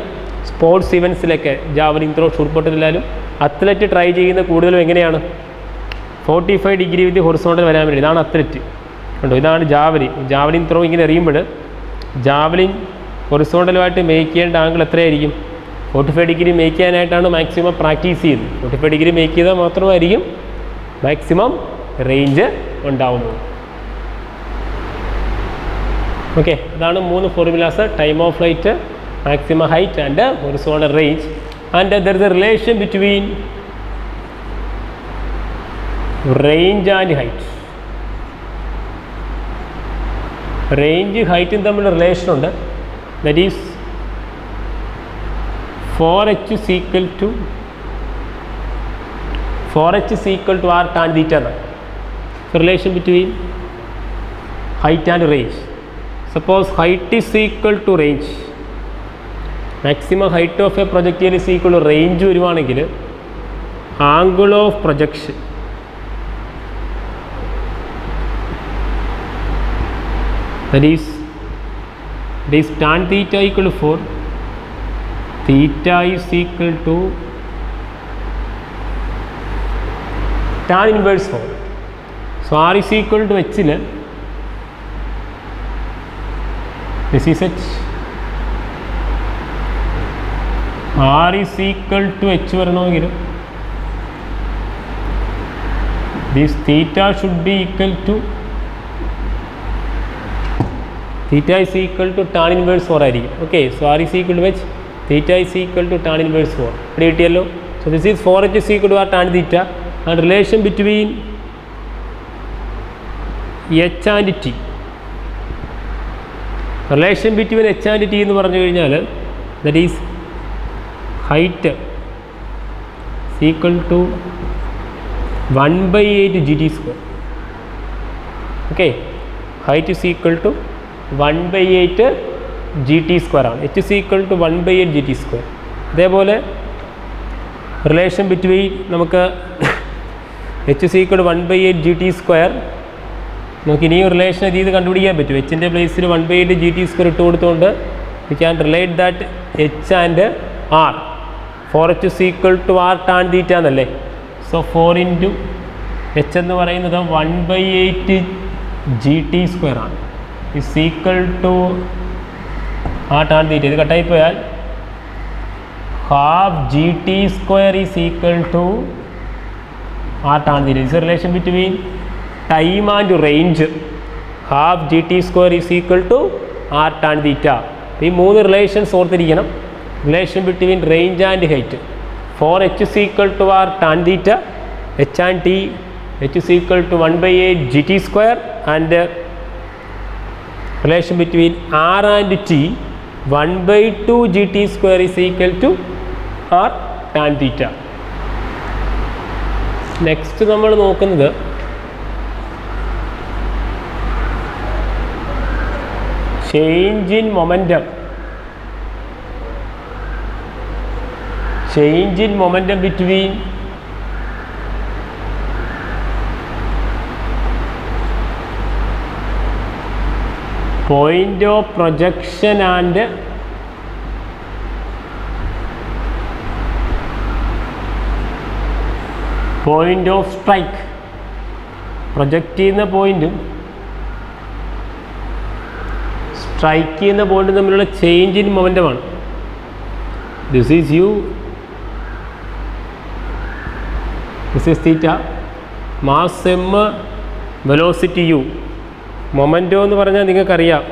sports ഇവൻസിലൊക്കെ javelin throw, ഷൂട്ട്പുട്ടിലായാലും athlete try ചെയ്യുന്ന കൂടുതലും എങ്ങനെയാണ് 45 ഡിഗ്രി വിത്ത് ഹൊറിസോണ്ടൽ വരാൻ വേണ്ടി. ഇതാണ് അത്ലറ്റ് കണ്ടോ, ഇതാണ് ജാവലിൻ ത്രോ. ഇങ്ങനെ എറിയുമ്പോൾ ജാവലിൻ ഹൊറിസോണ്ടലുമായിട്ട് മേക്ക് ചെയ്യേണ്ട ആംഗിൾ എത്രയായിരിക്കും? 45 ഡിഗ്രി മേക്ക് ചെയ്യാനായിട്ടാണ് മാക്സിമം പ്രാക്ടീസ് ചെയ്യുന്നത്. 45 ഡിഗ്രി മേക്ക് ചെയ്താൽ മാത്രമായിരിക്കും മാക്സിമം റേഞ്ച് ഉണ്ടാവുന്നത്. ഓക്കെ, അതാണ് 3 formulas: time of flight, maximum height and horizontal range. And there is a relation between range and height. Range ഹൈറ്റും തമ്മിൽ റിലേഷനുണ്ട്. That is 4h is equal to r tan theta. So relation between height and range. Suppose height is equal to range, maximum height of a projectile is equal to range വരുവാണെങ്കിൽ angle of projection that is tan theta equal to 4, theta is equal to tan inverse 4. So r is equal to h. This is h. r is equal to h വരണമെങ്കിൽ this theta should be equal to theta is equal to tan inverse 4 ആയിരിക്കും. Okay, so r is equal to h, theta is equal to tan inverse 4. ഇവിടെ കിട്ടിയല്ലോ. So this is 4h is equal to r tan theta. And relation between h and t. Relation between h and t എന്ന് പറഞ്ഞു കഴിഞ്ഞാൽ that is height is equal to 1/8 gt square. Okay, height is equal to 1/8 gt square ആണ്. h is equal to 1/8 gt square. അതേപോലെ relation between നമുക്ക് h is equal to 1/8 gt square നമുക്ക് ഇനിയും relation ഇത് കണ്ടുപിടിക്കാൻ പറ്റും. എച്ചിൻ്റെ പ്ലേസിൽ 1/8 GT² ഇട്ട് കൊടുത്തുകൊണ്ട് we can relate that H and R. 4h is equal to r tan theta എന്നല്ലേ. സോ 4 × h എന്ന് പറയുന്നത് 1/8 GT² ആണ്. Is equal to r tan theta. ഇത് കട്ടായി പോയാൽ half GT² is equal to r tan theta. This is a relation between time and range. Half GT² is equal to r tan theta. ഈ 3 relations ഓർത്തിരിക്കണം. Relation between range and height. 4h is equal to r tan theta, h and t, h is equal to 1/8 GT² and relation between r and t 1/2 GT² is equal to r tan theta. Next നമ്മൾ നോക്കുന്നത് change in momentum. ചേഞ്ച് in മൊമെൻറ്റം ബിറ്റ്വീൻ point of projection and point of strike. Project ചെയ്യുന്ന പോയിന്റും strike ചെയ്യുന്ന പോയിന്റും തമ്മിലുള്ള ചേഞ്ച് ഇൻ മൊമെൻറ്റമാണ്. This is u, this is theta, mass m, velocity u. Momentum എന്ന് പറഞ്ഞാൽ നിങ്ങൾക്കറിയാം,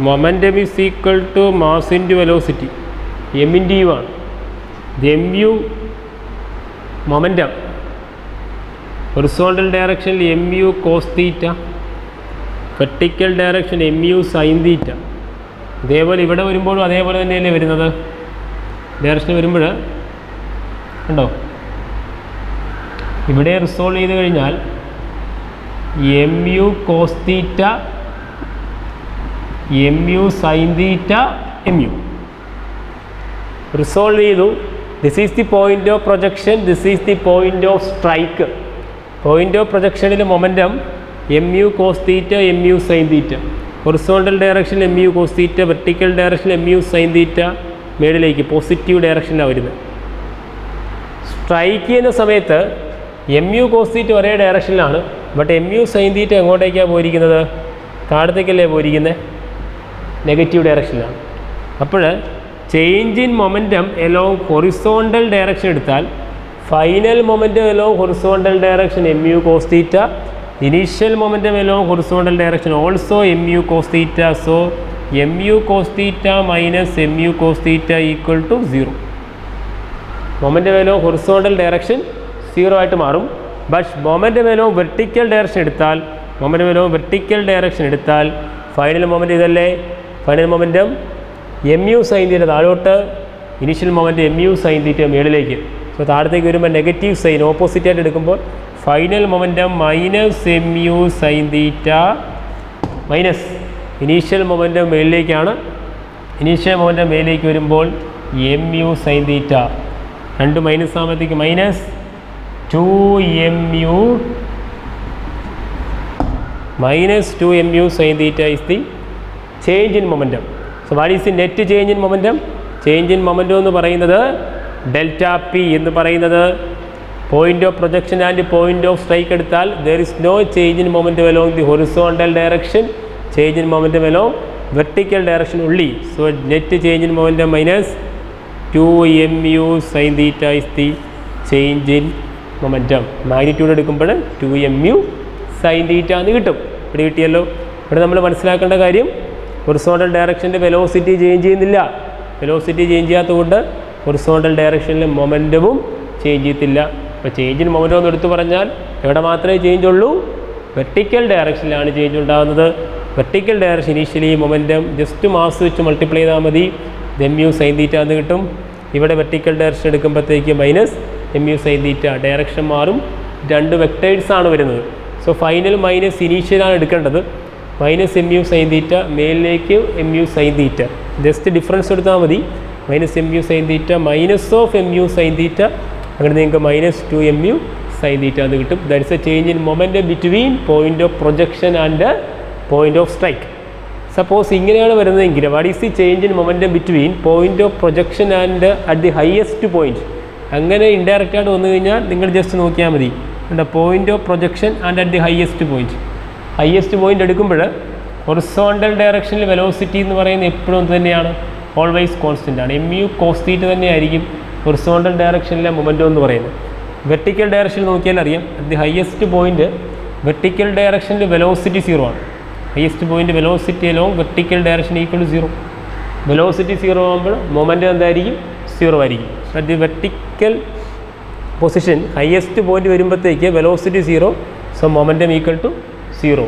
momentum is equal to mass into velocity, m into u ആണ്. എം യു മൊമെൻറ്റം, ഹൊറിസോണ്ടൽ ഡയറക്ഷനിൽ m u cos theta, vertical direction m u sine തീറ്റ. ഇതേപോലെ ഇവിടെ വരുമ്പോഴും അതേപോലെ തന്നെയല്ലേ വരുന്നത്. ഡയറക്ഷൻ വരുമ്പോൾ ഉണ്ടോ, ഇവിടെ റിസോൾവ് ചെയ്ത് കഴിഞ്ഞാൽ m u cos theta, m u sine theta, m u resolve ചെയ്തു. This is the point of projection, this is the point of strike. Point of പ്രൊജക്ഷനിൽ momentum m u cos theta, m u sine theta. Horizontal ഡയറക്ഷനിൽ m u cos theta, vertical ഡയറക്ഷനിൽ m u sine theta, മേളിലേക്ക് positive ഡയറക്ഷനിലാണ് വരുന്നത്. Strike ചെയ്യുന്ന സമയത്ത് M u cos theta ഒരേ ഡയറക്ഷനിലാണ്, but m u sine theta എങ്ങോട്ടേക്കാണ് പോയിരിക്കുന്നത്? താഴത്തേക്കല്ലേ പോയിരിക്കുന്നത്, നെഗറ്റീവ് ഡയറക്ഷനിലാണ്. അപ്പോൾ change in momentum along horizontal direction എടുത്താൽ final momentum along horizontal direction m u cos theta, initial momentum along horizontal direction also m u cos theta. So m u cos theta minus m u cos theta equal to 0. Momentum along horizontal direction 0 ആയിട്ട് മാറും. But momentum along vertical direction എടുത്താൽ, momentum along vertical direction എടുത്താൽ final momentum ഇതല്ലേ, final momentum m u sine theta താഴോട്ട്, initial momentum m u sine theta മുകളിലേക്ക്. So താഴത്തേക്ക് വരുമ്പോൾ negative sign ഓപ്പോസിറ്റായിട്ട് എടുക്കുമ്പോൾ final momentum minus m u sine theta minus initial momentum മുകളിലേക്കാണ്. Initial momentum മുകളിലേക്ക് വരുമ്പോൾ എം യു സൈൻ തീറ്റ, രണ്ട് മൈനസ് ആകുമ്പോഴത്തേക്ക് minus 2mu minus 2mu sin theta is the change in momentum. So what is the net change in momentum? Change in momentum എന്ന് പറയുന്നത് delta p എന്ന് പറയുന്നത് point of projection and point of strike എടുത്താൽ there is no change in momentum along the horizontal direction, change in momentum along vertical direction only. So net change in momentum minus 2mu sin theta is the change in momentum. Magnitude എടുക്കുമ്പോൾ 2mu sign theta എന്ന് കിട്ടും. ഇവിടെ കിട്ടിയല്ലോ. ഇവിടെ നമ്മൾ മനസ്സിലാക്കേണ്ട കാര്യം horizontal ഡയറക്ഷൻ്റെ velocity change ചെയ്യുന്നില്ല. വെലോസിറ്റി ചേഞ്ച് ചെയ്യാത്തതുകൊണ്ട് ഹൊറിസോണ്ടൽ ഡയറക്ഷനിൽ മൊമെൻറ്റവും ചേഞ്ച് ചെയ്യത്തില്ല. അപ്പോൾ ചേഞ്ച് ഇൻ മൊമെൻറ്റം എന്ന് എടുത്തു പറഞ്ഞാൽ എവിടെ മാത്രമേ ചേഞ്ച് ഉള്ളൂ? വെർട്ടിക്കൽ ഡയറക്ഷനിലാണ് ചേഞ്ച് ഉണ്ടാകുന്നത്. Vertical direction initially momentum just mass വെച്ച് മൾട്ടിപ്ലൈ ചെയ്താൽ മതി, mu സൈൻ തീറ്റ എന്ന് കിട്ടും. ഇവിടെ വെർട്ടിക്കൽ ഡയറക്ഷൻ എടുക്കുമ്പോഴത്തേക്ക് minus mu sine theta, direction മാറും. രണ്ട് വെക്ടേഴ്സ് ആണ് വരുന്നത്. സോ ഫൈനൽ മൈനസ് ഇനീഷ്യലാണ് എടുക്കേണ്ടത്. മൈനസ് mu സൈൻ തീറ്റ, മേലിലേക്ക് mu sine theta, just difference എടുത്താൽ മതി. Minus mu sine theta minus of mu sine theta, അങ്ങനെ നിങ്ങൾക്ക് മൈനസ് 2mu sin theta എന്ന് കിട്ടും. That is a change in momentum between point of projection and point of strike. Suppose ഇങ്ങനെയാണ് വരുന്നതെങ്കിൽ what is the change in momentum between point of projection and at the highest point? അങ്ങനെ indirect ആയിട്ട് വന്നു കഴിഞ്ഞാൽ നിങ്ങൾ just നോക്കിയാൽ മതി. Point of projection and at the highest point എടുക്കുമ്പോൾ ഹൊറിസോണ്ടൽ ഡയറക്ഷനിൽ വെലോസിറ്റി എന്ന് പറയുന്നത് എപ്പോഴും തന്നെയാണ്, ഓൾവേസ് കോൺസ്റ്റൻ്റ് ആണ്. mu cos theta തന്നെയായിരിക്കും ഹൊറിസോണ്ടൽ ഡയറക്ഷനിലെ മൊമെൻറ്റം എന്ന് പറയുന്നത്. വെർട്ടിക്കൽ ഡയറക്ഷനിൽ നോക്കിയാൽ അറിയാം, at the highest point vertical ഡയറക്ഷനിൽ വെലോസിറ്റി 0 ആണ്. Highest point velocity along vertical direction equal to 0. Velocity 0 ആകുമ്പോൾ മൊമെൻറ്റം എന്തായിരിക്കും? 0 ആയിരിക്കും. At the vertical position highest point വരുമ്പോഴത്തേക്ക് velocity 0, so momentum equal to 0.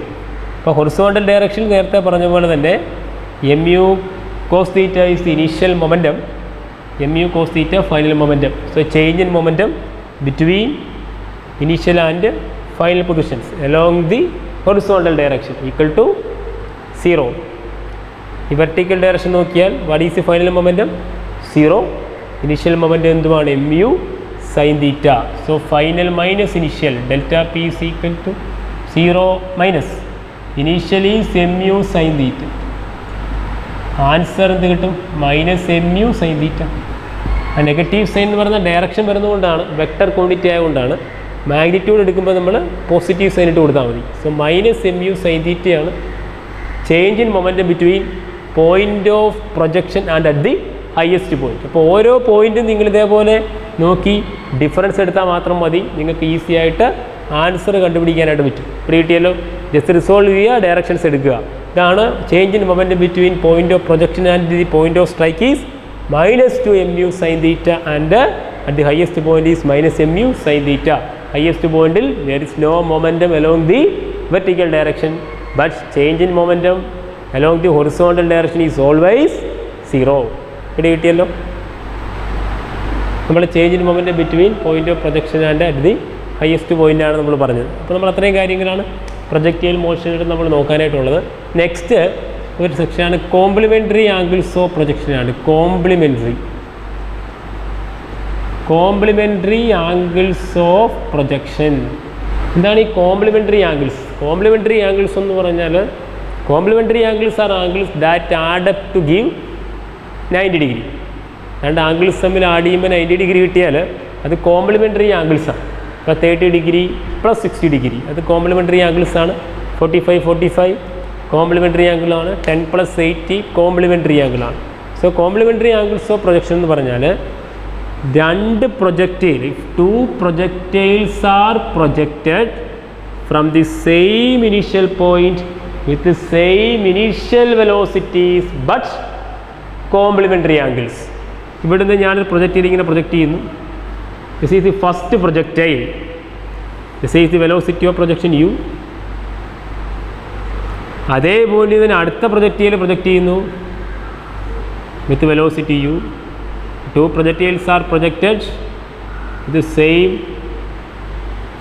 അപ്പോൾ ഹൊറിസോണ്ടൽ ഡയറക്ഷനിൽ നേരത്തെ പറഞ്ഞ പോലെ തന്നെ mu cos theta is the initial momentum, mu cos theta final momentum. So change in momentum between initial and final positions along the horizontal direction equal to 0. ഈ vertical direction നോക്കിയാൽ what is the final momentum? 0. Initial momentum എന്തുമാണ്? mu sin theta. So final minus initial delta p is equal to 0 minus initially mu sin theta. Answer എന്ത് കിട്ടും? Minus mu sin theta. ആ negative sign എന്ന് പറയുന്ന direction വരുന്നതുകൊണ്ടാണ്, vector quantity ആയതുകൊണ്ടാണ്. Magnitude എടുക്കുമ്പോൾ നമ്മൾ positive sign ഇട്ട് കൊടുത്താൽ മതി. So minus mu sin theta ആണ് ചേഞ്ച് ഇൻ മൊമെൻറ്റം between point of projection and at the highest point. അപ്പോൾ ഓരോ പോയിൻറ്റും നിങ്ങൾ ഇതേപോലെ നോക്കി ഡിഫറൻസ് എടുത്താൽ മാത്രം മതി, നിങ്ങൾക്ക് ഈസി ആയിട്ട് ആൻസർ കണ്ടുപിടിക്കാനായിട്ട് പറ്റും. ഇവിടെ കിട്ടിയല്ലോ, ജസ്റ്റ് റിസോൾവ് ചെയ്യുക, ഡയറക്ഷൻസ് എടുക്കുക. ഇതാണ് ചേഞ്ച് ഇൻ മൊമെൻറ്റം between point of projection and the point of strike is -2 mu sin theta and at the highest point is -mu sin theta. Highest പോയിന്റിൽ there is no momentum along the vertical direction, but change in momentum along the horizontal direction is always 0. ഇവിടെ കിട്ടിയല്ലോ, നമ്മൾ change in മൊമെൻറ്റം between point of projection and at the highest point ആണ് നമ്മൾ പറഞ്ഞത്. അപ്പോൾ നമ്മൾ അത്രയും കാര്യങ്ങളാണ് പ്രൊജക്റ്റൈൽ മോഷനായിട്ട് നമ്മൾ നോക്കാനായിട്ടുള്ളത്. നെക്സ്റ്റ് ഒരു സെക്ഷനാണ് കോംപ്ലിമെൻ്ററി ആംഗിൾസ് ഓഫ് പ്രൊജക്ഷനാണ്. Complementary angles of projection. എന്താണ് ഈ കോംപ്ലിമെൻ്ററി ആംഗിൾസ്? കോംപ്ലിമെൻ്ററി ആംഗിൾസ് എന്ന് പറഞ്ഞാൽ complementary angles are angles that add up to give 90 degree. രണ്ട് ആംഗിൾസ് തമ്മിൽ ആഡ് ചെയ്യുമ്പോൾ 90 ഡിഗ്രി കിട്ടിയാൽ അത് കോംപ്ലിമെൻ്ററി ആംഗിൾസാണ്. ഇപ്പോൾ 30 ഡിഗ്രി പ്ലസ് 60 ഡിഗ്രി അത് കോംപ്ലിമെൻ്ററി ആംഗിൾസാണ്. 45 കോംപ്ലിമെൻ്ററി ആംഗിളാണ്. 10 + 80 കോംപ്ലിമെൻ്ററി ആംഗിളാണ്. So complementary angles of projection എന്ന് പറഞ്ഞാൽ രണ്ട് projectile, if 2 പ്രൊജക്റ്റൈൽസ് are projected from the same initial point with the same initial velocities but complementary angles. ഇവിടുന്ന് ഞാനൊരു പ്രൊജക്റ്റൈൽ ഇങ്ങനെ പ്രൊജക്റ്റ് ചെയ്യുന്നു. This is the first projectile. This is the velocity of projection u. അതേപോലെ തന്നെ അടുത്ത projectile project ചെയ്യുന്നു with velocity u. 2 projectiles are projected with the same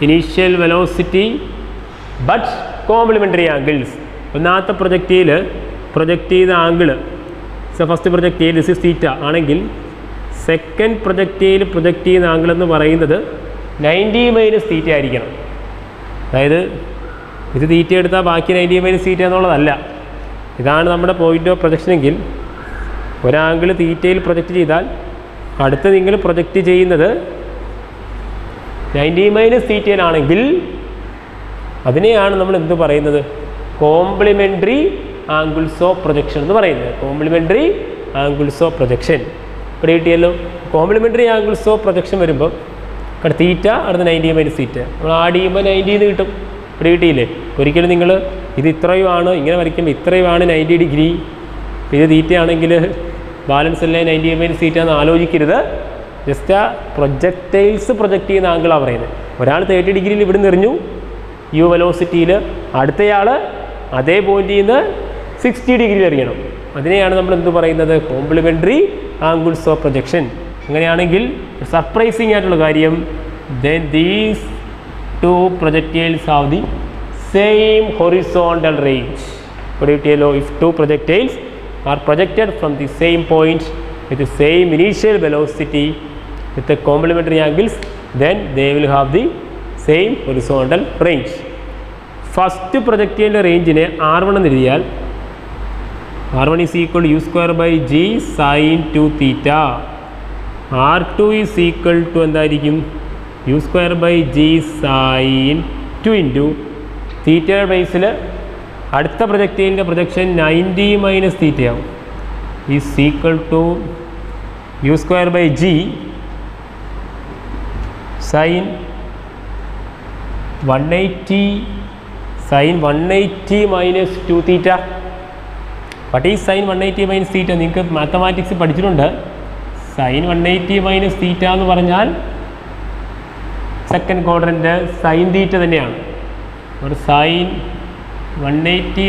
initial velocity but complementary angles. ഒന്നാമത്തെ projectile project ചെയ്ത angle, first projectile this is theta ആണെങ്കിൽ second projectile project ചെയ്യുന്ന angle എന്ന് പറയുന്നത് 90 - തീറ്റ ആയിരിക്കണം. അതായത് ഇത് തീറ്റ എടുത്താൽ ബാക്കി 90 - തീറ്റ എന്നുള്ളതല്ല. ഇതാണ് നമ്മുടെ പോയിന്റ് ഓഫ് പ്രൊജക്ഷനെങ്കിൽ ഒരാംഗിൾ തീറ്റയിൽ പ്രൊജക്റ്റ് ചെയ്താൽ അടുത്ത് നിങ്ങൾ പ്രൊജക്റ്റ് ചെയ്യുന്നത് 90 - തീറ്റയിലാണെങ്കിൽ അതിനെയാണ് നമ്മൾ എന്ത് പറയുന്നത്? കോംപ്ലിമെൻ്ററി ആംഗിൾസ് ഓഫ് പ്രൊജക്ഷൻ എന്ന് പറയുന്നത്. കോംപ്ലിമെൻ്ററി ആംഗിൾസ് ഓഫ് പ്രൊജക്ഷൻ ഇവിടെ കിട്ടിയല്ലോ. കോംപ്ലിമെൻ്ററി ആംഗിൾസ് ഓഫ് പ്രൊജക്ഷൻ വരുമ്പോൾ ഇവിടെ തീറ്റ അടുത്ത് 90 - തീറ്റ നമ്മൾ ആഡ് ചെയ്യുമ്പോൾ 90 എന്ന് കിട്ടും. ഇവിടെ കിട്ടിയില്ലേ? ഒരിക്കലും നിങ്ങൾ ഇത് ഇത്രയുമാണ് ഇങ്ങനെ വരയ്ക്കുമ്പോൾ ഇത്രയുമാണ് 90 ഡിഗ്രി, ഇത് തീറ്റയാണെങ്കിൽ ബാലൻസ് അല്ലേ 90 - തീറ്റ എന്ന് ആലോചിക്കരുത്. ജസ്റ്റ് ആ പ്രൊജക്റ്റൈൽസ് പ്രൊജക്റ്റ് ചെയ്യുന്ന ആംഗിളാണ് പറയുന്നത്. ഒരാൾ 30 ഡിഗ്രിയിൽ ഇവിടെ നിറഞ്ഞു യു വെലോസിറ്റിയിൽ, അടുത്തയാൾ അതേ പോയിന്റിൽ നിന്ന് 60 ഡിഗ്രിയിൽ എറിയണം. അതിനെയാണ് നമ്മൾ എന്ത് പറയുന്നത്? Complementary angles of projection. അങ്ങനെയാണെങ്കിൽ സർപ്രൈസിങ് ആയിട്ടുള്ള കാര്യം, then these 2 projectiles have the same horizontal range. ഇവിടെ കിട്ടിയല്ലോ, if 2 projectiles are projected from the same point with the same initial velocity with the complementary angles, then they will have the same horizontal range. First പ്രൊജക്റ്റൈലിൻ്റെ റേഞ്ചിനെ R1 എന്ന് എഴുതിയാൽ R1 is equal to u²/g sin 2θ. R2 is equal to എന്തായിരിക്കും u²/g sin 2 into തീറ്റയുടെ ബേസിൽ അടുത്ത പ്രൊജക്റ്റൈലിൻ്റെ projection 90 - θ ആവും. Is equal to u²/g sin 180 - 2θ. What is sin 180 - θ? നിങ്ങൾക്ക് mathematics പഠിച്ചിട്ടുണ്ട്. sin 180 - θ എന്ന് പറഞ്ഞാൽ സെക്കൻഡ് ക്വാഡ്രൻ്റ് സൈൻ തീറ്റ തന്നെയാണ്. ഒരു sin 180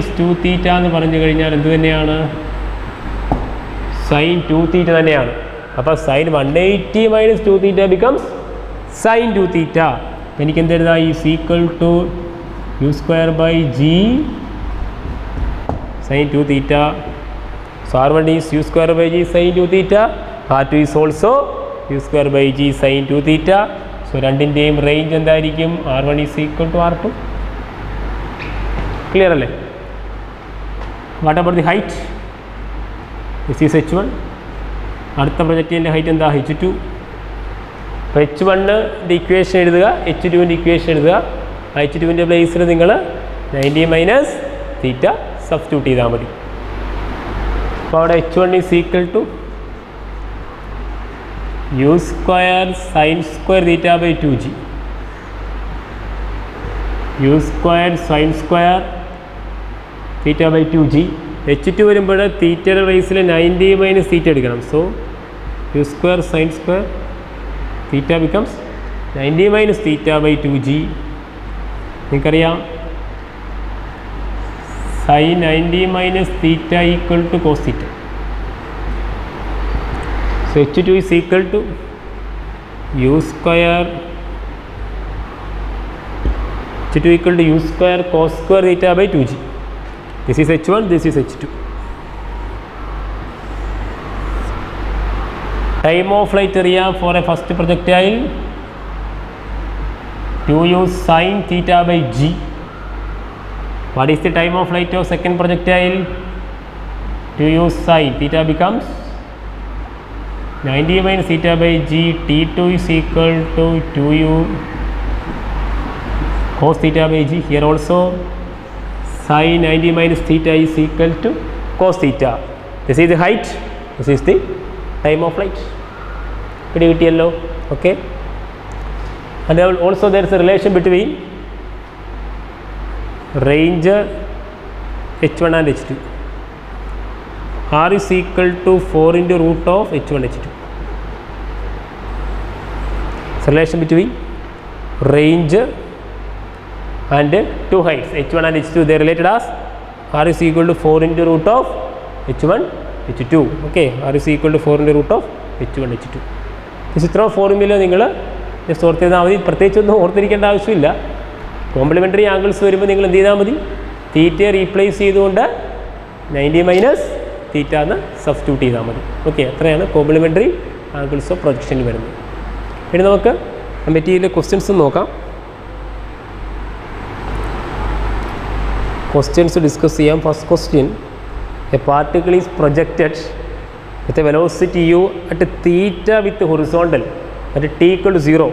- 2θ എന്ന് പറഞ്ഞു കഴിഞ്ഞാൽ എന്ത് തന്നെയാണ്? sin 2θ തന്നെയാണ്. അപ്പോൾ sin 180 - 2θ ബിക്കംസ് sin 2θ. എനിക്ക് എന്തെഴുതാം? Is equal to u²/g sin 2θ. So R1 is u²/g sin 2θ. R2 is also u²/g sin 2θ. So രണ്ടിൻ്റെയും റേഞ്ച് എന്തായിരിക്കും? R1 is equal to R2. Clear അല്ലേ? What about the height? This is h1. അടുത്ത പ്രൊജക്റ്റിൻ്റെ height എന്താ? h2. അപ്പോൾ h1ൻ്റെ equation എഴുതുക, h2ൻ്റെ equation എഴുതുക. h2ൻ്റെ പ്ലേസിൽ നിങ്ങൾ 90 - θ സബ്സ്റ്റിറ്റ്യൂട്ട് ചെയ്താൽ മതി. അപ്പോൾ അവിടെ h1 is equal to u² sin² θ/2g. u² sin² θ/2g. h2 വരുമ്പോൾ തീറ്റയുടെ ബേസിൽ 90 - θ എടുക്കണം. So u² sin² θ becomes 90 - θ/2g. നിങ്ങൾക്കറിയാം sin 90 - θ equal to cos θ. So h2 is equal to u² h2 equal to u² cos² θ/2g. This is h1, this is h2. Time of flight area for a first projectile 2u sin θ/g. What is the time of flight of second projectile? 2u sin θ becomes 90 - θ/g. T2 is equal to 2u cos θ/g. Here also sin 90 - θ is equal to cos θ. This is the height, this is the time of flight. Pretty good yellow. Okay. And also there is a relation between range h1 and h2. R is equal to 4 into root of h1 h2. So relation between range and two heights h1 and h2, they are related as R is equal to 4 into root of h1 h2. Okay, R is equal to 4 into root of h1 h2. ഇത്ര formula നിങ്ങൾ just ഓർത്ത് ചെയ്താൽ മതി. പ്രത്യേകിച്ചൊന്നും ഓർത്തിരിക്കേണ്ട ആവശ്യമില്ല. Complimentary angles വരുമ്പോൾ നിങ്ങൾ എന്ത് ചെയ്താൽ മതി? തീറ്റയെ റീപ്ലേസ് ചെയ്തുകൊണ്ട് 90 - θ എന്ന് സബ്സ്റ്റിറ്റ്യൂട്ട് ചെയ്താൽ മതി. ഓക്കെ, അത്രയാണ് കോംപ്ലിമെൻ്ററി ആംഗിൾസ് ഓഫ് പ്രൊജക്ഷനിൽ വരുന്നത്. ഇനി നമുക്ക് മെറ്റീരിയൽ ക്വസ്റ്റ്യൻസ് നോക്കാം. ക്വസ്റ്റ്യൻസ് ഡിസ്കസ് ചെയ്യാം. First question: A particle is projected with a velocity u at theta with horizontal at t equal to 0.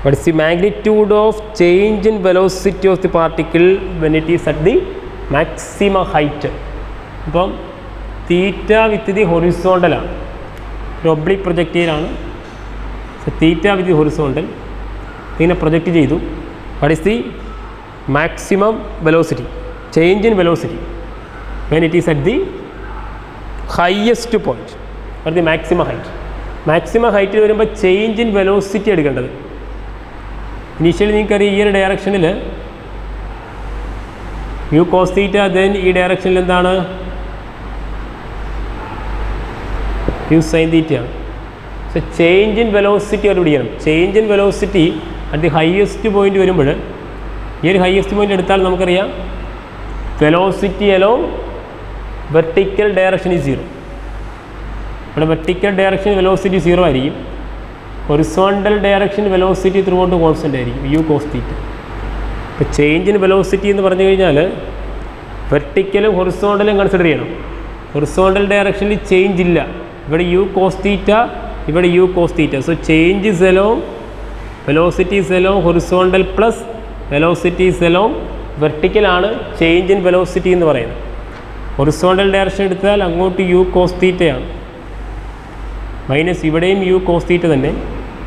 What is the magnitude of change in velocity of the particle when it is at the maximum height? അപ്പം തീറ്റ with the ഹൊറിസോണ്ടലാണ്, ഒരു oblique പ്രൊജക്റ്റൈലാണ്. Theta with the horizontal ഇങ്ങനെ project ചെയ്തു. What is the maximum velocity, change in velocity when it is at the highest point or the maximum height. Maximum ഹൈറ്റിൽ വരുമ്പോൾ change in velocity എടുക്കേണ്ടത്. Initially നിങ്ങൾക്കറിയാം ഈ ഒരു ഡയറക്ഷനിൽ യു കോസ് തീറ്റ, ദെൻ ഈ ഡയറക്ഷനിൽ എന്താണ്? യു സൈൻ തീറ്റയാണ്. സോ ചേഞ്ച് ഇൻ വെലോസിറ്റി അവർ പിടിക്കണം. Change in velocity at the highest point വരുമ്പോൾ, ഈ ഒരു ഹയസ്റ്റ് പോയിന്റ് എടുത്താൽ നമുക്കറിയാം velocity along vertical direction is 0. ഇവിടെ വെർട്ടിക്കൽ ഡയറക്ഷൻ വെലോസിറ്റി 0 ആയിരിക്കും. Horizontal direction velocity through out constant ആയിരിക്കും യു കോസ് തീറ്റ. ഇപ്പോൾ ചേഞ്ച് ഇൻ വെലോസിറ്റി എന്ന് പറഞ്ഞു കഴിഞ്ഞാൽ വെർട്ടിക്കലും ഹൊറിസോണ്ടലും കൺസിഡർ ചെയ്യണം. ഹൊറിസോണ്ടൽ ഡയറക്ഷനിൽ ചേഞ്ച് ഇല്ല, ഇവിടെ യു കോസ് തീറ്റ, ഇവിടെ U cos theta. So change is along velocity is along horizontal plus velocity is along വെർട്ടിക്കലാണ് ചേഞ്ച് ഇൻ വെലോസിറ്റി എന്ന് പറയുന്നത്. ഹൊറിസോണ്ടൽ ഡയറക്ഷൻ എടുത്താൽ അങ്ങോട്ട് യു കോസ് തീറ്റയാണ്, മൈനസ് ഇവിടെയും യു കോസ് തീറ്റ തന്നെ.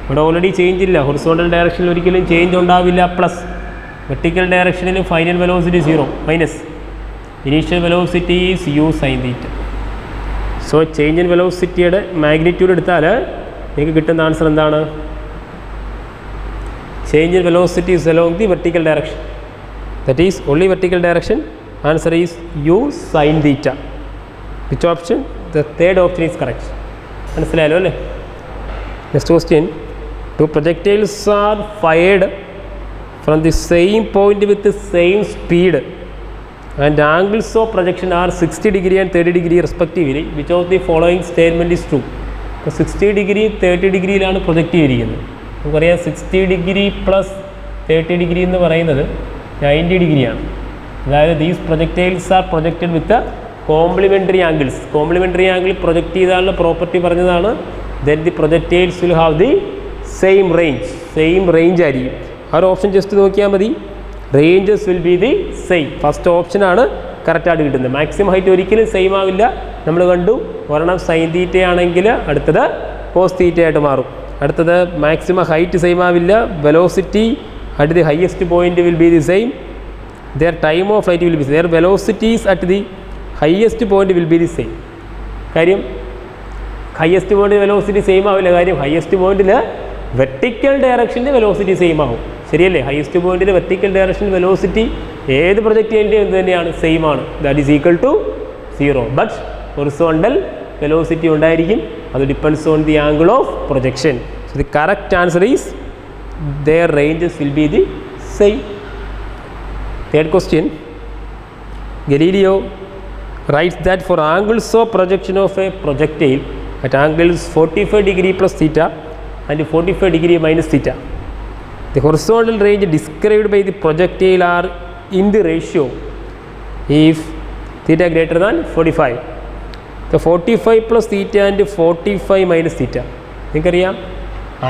ഇവിടെ ഓൾറെഡി ചേഞ്ച് ഇല്ല, ഹൊറിസോണ്ടൽ ഡയറക്ഷനിൽ ഒരിക്കലും ചേഞ്ച് ഉണ്ടാവില്ല, പ്ലസ് വെർട്ടിക്കൽ ഡയറക്ഷനിൽ final velocity 0 minus initial velocity is U sine theta. So change in വെലോസിറ്റിയുടെ മാഗ്നിറ്റ്യൂഡ് എടുത്താൽ നിങ്ങൾക്ക് കിട്ടുന്ന ആൻസർ എന്താണ്? Change in velocity is along the vertical direction, that is only vertical direction. Answer is U sine theta. Which option? The third option is correct. മനസ്സിലായല്ലോ അല്ലേ? Next question. Two projectiles are fired from the same point with same speed and angles of projection are 60 degree and 30 degree respectively. Which of the following statement is true? ഇപ്പോൾ 60 degree 30 ഡിഗ്രിയിലാണ് project ചെയ്തിരിക്കുന്നത്. നമുക്കറിയാം 60 degree plus 30 degree എന്ന് പറയുന്നത് 90 ഡിഗ്രിയാണ്. അതായത് these projectiles are projected with complementary angles. Complementary angle project ചെയ്താലുള്ള property പറഞ്ഞതാണ്. Then the projectiles will have the same range ആയിരിക്കും. ആ ഒരു ഓപ്ഷൻ ജസ്റ്റ് നോക്കിയാൽ മതി. Ranges will be the same. First ഓപ്ഷനാണ് കറക്റ്റായിട്ട് കിട്ടുന്നത്. മാക്സിമം ഹൈറ്റ് ഒരിക്കലും സെയിം ആവില്ല. നമ്മൾ കണ്ടു, ഒരെണ്ണം സൈൻ തീറ്റ ആണെങ്കിൽ അടുത്തത് കോസ് തീറ്റ ആയിട്ട് മാറും. അടുത്തത് മാക്സിമം ഹൈറ്റ് സെയിം ആവില്ല. Velocity at the highest point will be the same. their time of flight will be, their velocities at the highest point will be the same. കാര്യം highest point velocity same ആവില്ല. കാര്യം highest പോയിന്റിൽ vertical ഡയറക്ഷനിൽ velocity same ആവും. ശരിയല്ലേ? Highest പോയിന്റിൽ vertical ഡയറക്ഷനിൽ velocity ഏത് പ്രൊജക്റ്റ് ചെയ്യേണ്ടത് എന്ത് തന്നെയാണ്? സെയിം ആണ്. That is equal to 0. But horizontal velocity ഉണ്ടായിരിക്കും. അത് depends on the angle of projection. So the correct answer is their ranges will be the same. Third question. Galileo writes that for angles of projection of a projectile at angles 45 degree plus theta and 45 degree minus theta, the horizontal range described by the projectile are in the ratio if theta greater than 45. The 45 plus theta and 45 minus theta. നിങ്ങൾക്കറിയാം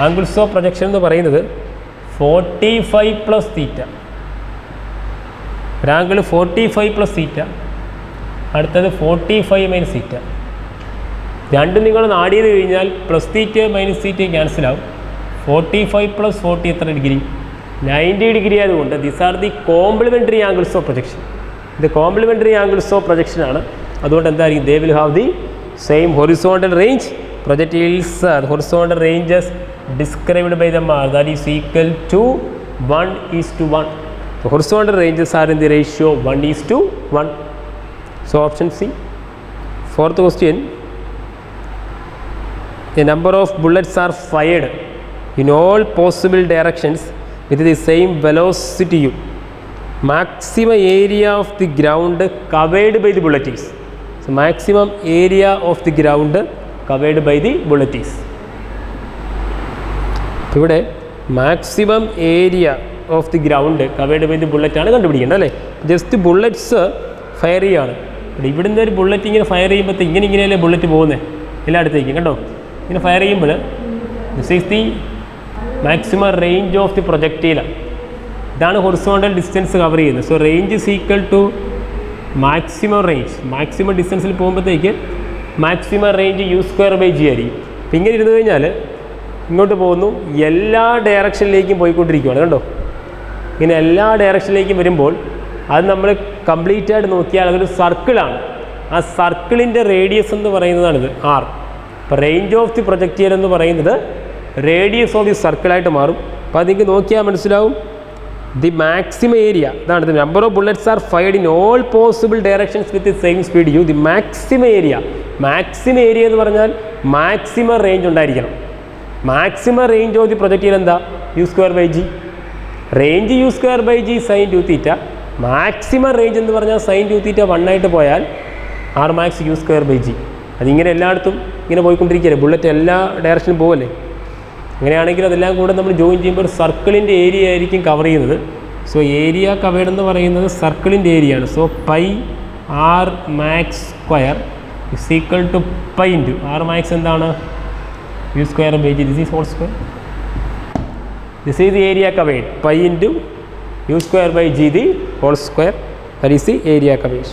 angles of projection എന്ന് പറയുന്നത് 45 plus theta. ഒരാംഗിൾ 45 plus theta, അടുത്തത് 45 minus theta. രണ്ടും നിങ്ങൾ add ചെയ്ത് കഴിഞ്ഞാൽ plus theta minus theta cancel ആവും. 45 plus 40 എത്ര ഡിഗ്രി? 90 ഡിഗ്രി ആയതുകൊണ്ട് these are the complementary angles of projection. ഇത് കോംപ്ലിമെൻ്ററി ആംഗിൾസ് ഓഫ് പ്രൊജക്ഷൻ ആണ്. അതുകൊണ്ട് എന്തായിരിക്കും? They will have the same horizontal range. Projectiles horizontal ranges described by them are that is equal to 1:1. The horizontal ranges are in the ratio 1:1. So option C. Fourth question. A number of bullets are fired in all possible directions with the same velocity u. Maximum area of the ground covered by the bullet is. So maximum area of the ground covered by the bullet is. ഇവിടെ maximum area of the ground covered by the bullet ആണ് കണ്ടുപിടിക്കേണ്ടത് അല്ലേ? Just bullets fire ചെയ്യുകയാണ്. ഇവിടുന്ന് ഒരു bullet ഇങ്ങനെ fire ചെയ്യുമ്പോൾ ഇങ്ങനെയല്ലേ ബുള്ളറ്റ് പോകുന്നത് എല്ലായിടത്തേക്കും. കണ്ടോ? ഇങ്ങനെ ഫയർ ചെയ്യുമ്പോൾ this is the maximum range of the പ്രൊജക്റ്റൈലാണ്. ഇതാണ് ഹൊറിസോണ്ടൽ ഡിസ്റ്റൻസ് കവർ ചെയ്യുന്നത്. So range is equal to maximum range. Maximum ഡിസ്റ്റൻസിൽ പോകുമ്പോഴത്തേക്ക് മാക്സിമം റേഞ്ച് u²/g ആയിരിക്കും. അപ്പം ഇങ്ങനെ ഇരുന്ന് കഴിഞ്ഞാൽ ഇങ്ങോട്ട് പോകുന്നു, എല്ലാ ഡയറക്ഷനിലേക്കും പോയിക്കൊണ്ടിരിക്കുകയാണ്. കണ്ടോ? ഇങ്ങനെ എല്ലാ ഡയറക്ഷനിലേക്കും വരുമ്പോൾ അത് നമ്മൾ കംപ്ലീറ്റ് ആയിട്ട് നോക്കിയാൽ അതൊരു സർക്കിളാണ്. ആ സർക്കിളിൻ്റെ റേഡിയസ് എന്ന് പറയുന്നതാണിത് r. അപ്പോൾ റേഞ്ച് ഓഫ് ദി പ്രൊജക്റ്റൈൽ എന്ന് പറയുന്നത് റേഡിയസ് ഓഫ് ദി സർക്കിളായിട്ട് മാറും. അപ്പോൾ അത് നിങ്ങൾക്ക് നോക്കിയാൽ മനസ്സിലാവും. ദി മാക്സിമം ഏരിയ ഇതാണ്. The number of bullets are fired in all possible directions with same speed U. The maximum area എന്ന് പറഞ്ഞാൽ മാക്സിമം റേഞ്ച് ഉണ്ടായിരിക്കണം. Maximum range of the projectile എന്താ? u²/g. Range u²/g sign 2θ. Maximum range എന്ന് പറഞ്ഞാൽ sign 2θ 1 ആയിട്ട് പോയാൽ r max u²/g. അതിങ്ങനെ എല്ലായിടത്തും ഇങ്ങനെ പോയിക്കൊണ്ടിരിക്കുകയല്ലേ. ബുള്ളറ്റ് എല്ലാ ഡയറക്ഷനും പോവല്ലേ. അങ്ങനെയാണെങ്കിൽ അതെല്ലാം കൂടെ നമ്മൾ ജോയിൻ ചെയ്യുമ്പോൾ ഒരു സർക്കിളിൻ്റെ ഏരിയ ആയിരിക്കും കവർ ചെയ്യുന്നത്. സോ ഏരിയ കവേർഡ് എന്ന് പറയുന്നത് സർക്കിളിൻ്റെ ഏരിയയാണ്. So pi r max square is equal to pi into r max എന്താണ് u square by g. This is whole square. This is the area covered. Pi into u square by g the whole square. That is the area covered.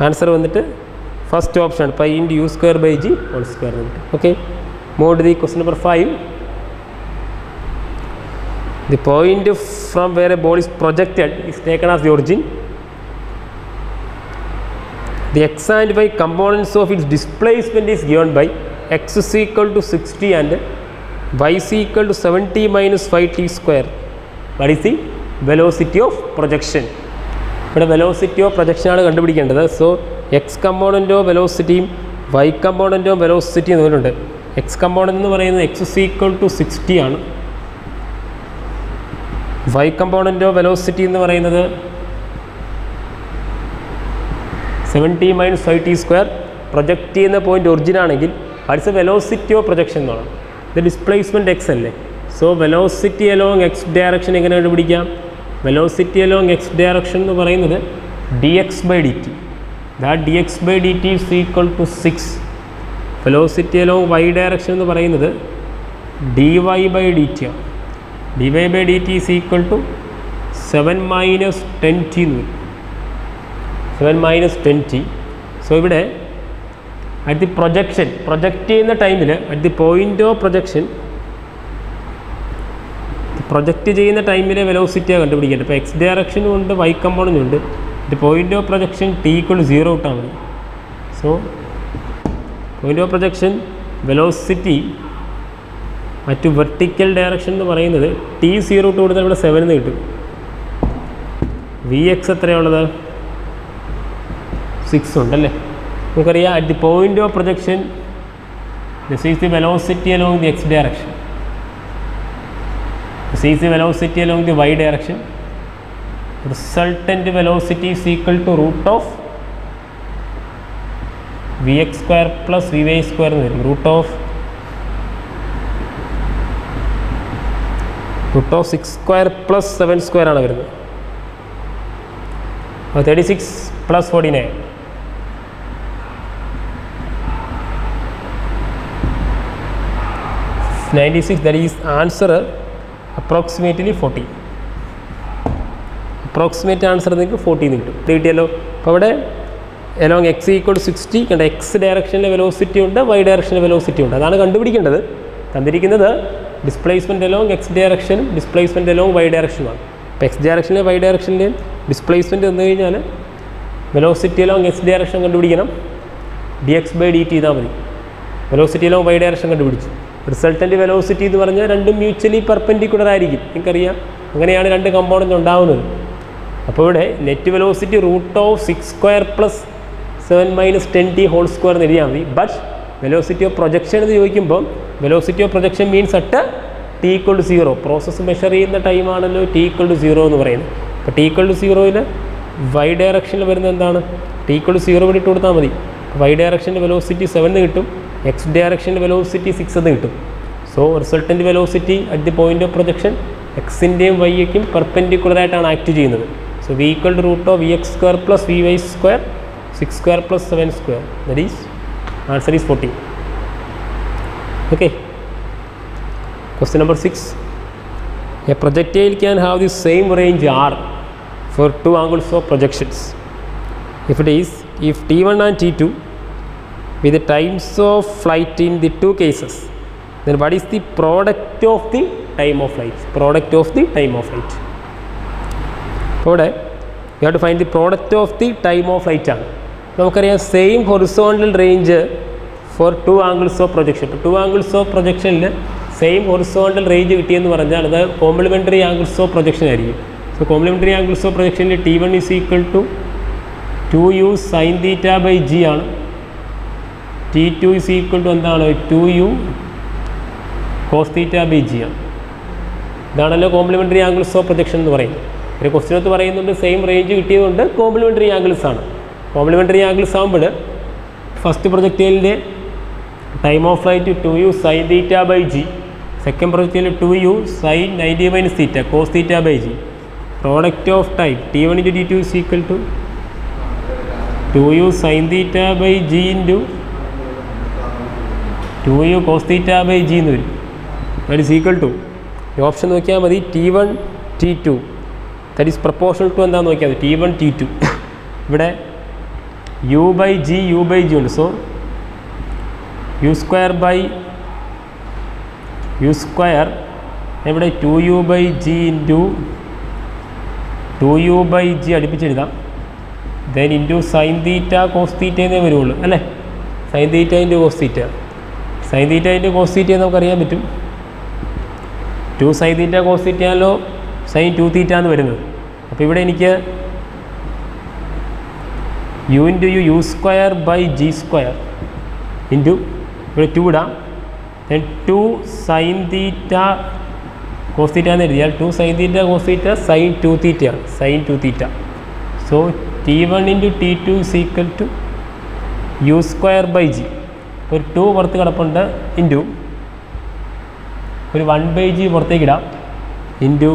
Answer വന്നിട്ട് first option pi into u square by g whole square വന്നിട്ട്. Okay, move to the question number 5. The point from where a ball is projected is taken as the origin. The x and y components of its displacement is given by x is equal to 60 and y is equal to 70 minus 5t square. What is the velocity of projection? ഇവിടെ velocity of പ്രൊജക്ഷനാണ് കണ്ടുപിടിക്കേണ്ടത്. So X കമ്പോണൻറ്റോ വെലോസിറ്റിയും Y കമ്പോണൻറ്റോ velocity എന്നുണ്ട്. X component എന്ന് പറയുന്നത് X is equal to 60 ആണ്. Y component of velocity എന്ന് പറയുന്നത് 70 minus 5t square. Project ചെയ്യുന്ന point origin ആണെങ്കിൽ അടുത്ത വെലോസിറ്റി ഓഫ് പ്രൊജക്ഷൻ എന്ന് പറയണം. ഇത് ഡിസ്പ്ലേസ്മെൻറ്റ് എക്സ് അല്ലേ. So velocity along X direction എങ്ങനെ കണ്ടുപിടിക്കാം? വെലോസിറ്റി അലോങ് എക്സ് ഡയറക്ഷൻ എന്ന് പറയുന്നത് dx by dt. That dx by dt is equal to 6. Velocity along Y direction എന്ന് പറയുന്നത് dy by dt ആണ്. dy by dt is equal to 7 minus 10t എന്ന് വരും. 7 minus 10t. So ഇവിടെ at the projection project ചെയ്യുന്ന ടൈമിൽ at the point of projection project ചെയ്യുന്ന ടൈമിലെ വെലോസിറ്റിയാണ് കണ്ടുപിടിക്കേണ്ടത്. ഇപ്പോൾ എക്സ് ഡയറക്ഷനും ഉണ്ട് വൈ കമ്പോണൻറ്റും ഉണ്ട്. The point of projection t equal to 0 ഇട്ടാൽ മതി. So point of projection velocity മറ്റു വെർട്ടിക്കൽ ഡയറക്ഷൻ എന്ന് പറയുന്നത് t 0 ഇട്ട് കൊടുത്താൽ ഇവിടെ 7 എന്ന് കിട്ടും. വി എക്സ് എത്രയുള്ളത് 6 ഉണ്ടല്ലേ. നമുക്കറിയാം at the point of projection this is the velocity along the X direction. This is the velocity along the y direction. Resultant velocity is equal to root of vx square plus vy square എന്ന് വരും. root of 6 square plus 7 square ആണ് വരുന്നത്. 36 plus 49. That is answer approximately 40. Approximate answer നിങ്ങൾക്ക് 40 കിട്ടും. ഇത് കിട്ടിയല്ലോ. അപ്പോൾ അവിടെ എലോങ് എക്സ് ഈക്വൽ 60 കണ്ട എക്സ് ഡയറക്ഷനിലെ വെലോസിറ്റി ഉണ്ട് വൈ ഡയറക്ഷനിലെ വെലോസിറ്റി ഉണ്ട്. അതാണ് കണ്ടുപിടിക്കേണ്ടത്. തന്നിരിക്കുന്നത് ഡിസ്പ്ലേസ്മെൻറ്റ് എലോങ് എക്സ് ഡയറക്ഷനും ഡിസ്പ്ലേസ്മെൻറ്റ് എലോങ് വൈ ഡയറക്ഷനുമാണ്. അപ്പോൾ എക്സ് ഡയറക്ഷനിലെ വൈ ഡയറക്ഷനിലെയും ഡിസ്പ്ലേസ്മെൻറ്റ് വന്നു കഴിഞ്ഞാൽ വെലോസിറ്റി എലോങ് എക്സ് ഡയറക്ഷൻ കണ്ടുപിടിക്കണം. dx by dt ചെയ്താൽ മതി. വെലോസിറ്റി എലോങ് വൈ ഡയറക്ഷൻ കണ്ടുപിടിച്ചു. റിസൾട്ടൻ്റ് വെലോസിറ്റി എന്ന് പറഞ്ഞാൽ രണ്ടും മ്യൂച്വലി പെർപെൻഡിക്കുലർ ആയിരിക്കും. നിങ്ങൾക്കറിയാം അങ്ങനെയാണ് രണ്ട് കമ്പോണൻ്റ് ഉണ്ടാകുന്നത്. അപ്പോൾ ഇവിടെ net velocity root of 6 square plus 7 minus 10t whole square എന്ന് എഴുതിയാൽ മതി. ബട്ട് വെലോസിറ്റി ഓഫ് പ്രൊജക്ഷൻ എന്ന് ചോദിക്കുമ്പോൾ velocity of projection means at t equal to 0. Process measure ചെയ്യുന്ന ടൈമാണല്ലോ t equal to 0 എന്ന് പറയുന്നത്. അപ്പോൾ t equal to 0ൽ വൈ ഡയറക്ഷനിൽ വരുന്നത് എന്താണ്? t equal to 0 ഇവിടെ ഇട്ട് കൊടുത്താൽ മതി. വൈ ഡയറക്ഷൻ്റെ വെലോസിറ്റി 7 എന്ന് കിട്ടും. എക്സ് ഡയറക്ഷൻ്റെ വെലോസിറ്റി 6 എന്ന് കിട്ടും. So resultant velocity at the point of projection എക്സിൻ്റെയും വൈക്കും പെർപെൻഡിക്കുലറായിട്ടാണ് ആക്ട് ചെയ്യുന്നത്. So v equal to root of v x square plus v y square 6 square plus 7 square. That is answer is 40. Okay, question number 6. A projectile can have the same range r for two angles of projections. If it is, if t1 and t2 with the times of flight in the two cases, then what is the product of the time of flight? Product of the time of flight. Product, you have to find the product of the time of flight ആണ്. നമുക്കറിയാം same horizontal range for two angles of projection. Two angles of പ്രൊജക്ഷനിൽ same horizontal range കിട്ടിയെന്ന് പറഞ്ഞാൽ അത് complementary angles of projection ആയിരിക്കും. So complementary angles of പ്രൊജക്ഷനിൽ t1 is equal to 2u sine theta by g ആണ്. t2 is equal to എന്താണ്? 2u cos theta by g ആണ്. ഇതാണല്ലോ കോംപ്ലിമെൻ്ററി ആംഗിൾസ് ഓഫ് പ്രൊജക്ഷൻ എന്ന് പറയുന്നത്. ഒരു ക്വസ്റ്റ്യനകത്ത് പറയുന്നുണ്ട് സെയിം റേഞ്ച് കിട്ടിയതുകൊണ്ട് കോംപ്ലിമെൻ്ററി ആംഗിൾസ് ആണ്. കോംപ്ലിമെൻ്ററി ആംഗിൾസ് ആകുമ്പോൾ ഫസ്റ്റ് പ്രൊജക്റ്റൈലിൻ്റെ time of flight 2u sine theta by g second projectile 2u sin 90 minus theta cos theta by g. Product of type t1 into t2 is equal to 2u sin theta by g into 2u cos theta by g എന്ന് വരും. that is equal to ഈ option നോക്കിയാൽ മതി t1 t2 that is proportional to എന്താണെന്ന് നോക്കിയാൽ മതി t1 t2 ഇവിടെ u by g ഉണ്ട്. So u square by u square ഇവിടെ 2u by g into 2u by g അടുപ്പിച്ചെഴുതാം. Then into sine theta cos theta എന്നേ വരുള്ളൂ അല്ലേ. Sine theta into cos theta. Sine theta into cos theta നമുക്കറിയാൻ പറ്റും. 2 sine theta cos തീറ്റയാണല്ലോ sine 2 theta എന്ന് വരുന്നത്. അപ്പോൾ ഇവിടെ എനിക്ക് u into u square by g square into ഇവിടെ 2 ഇടാം. Then 2 sine theta cos theta എന്ന് എഴുതിയാൽ 2 sine theta cos theta sine 2 തീറ്റയാണ്. Sine 2 theta. So t1 into t2 is equal to u square by g. ഒരു 2 പുറത്ത് കിടപ്പുണ്ട് into ഒരു 1 by g പുറത്തേക്ക് ഇടാം into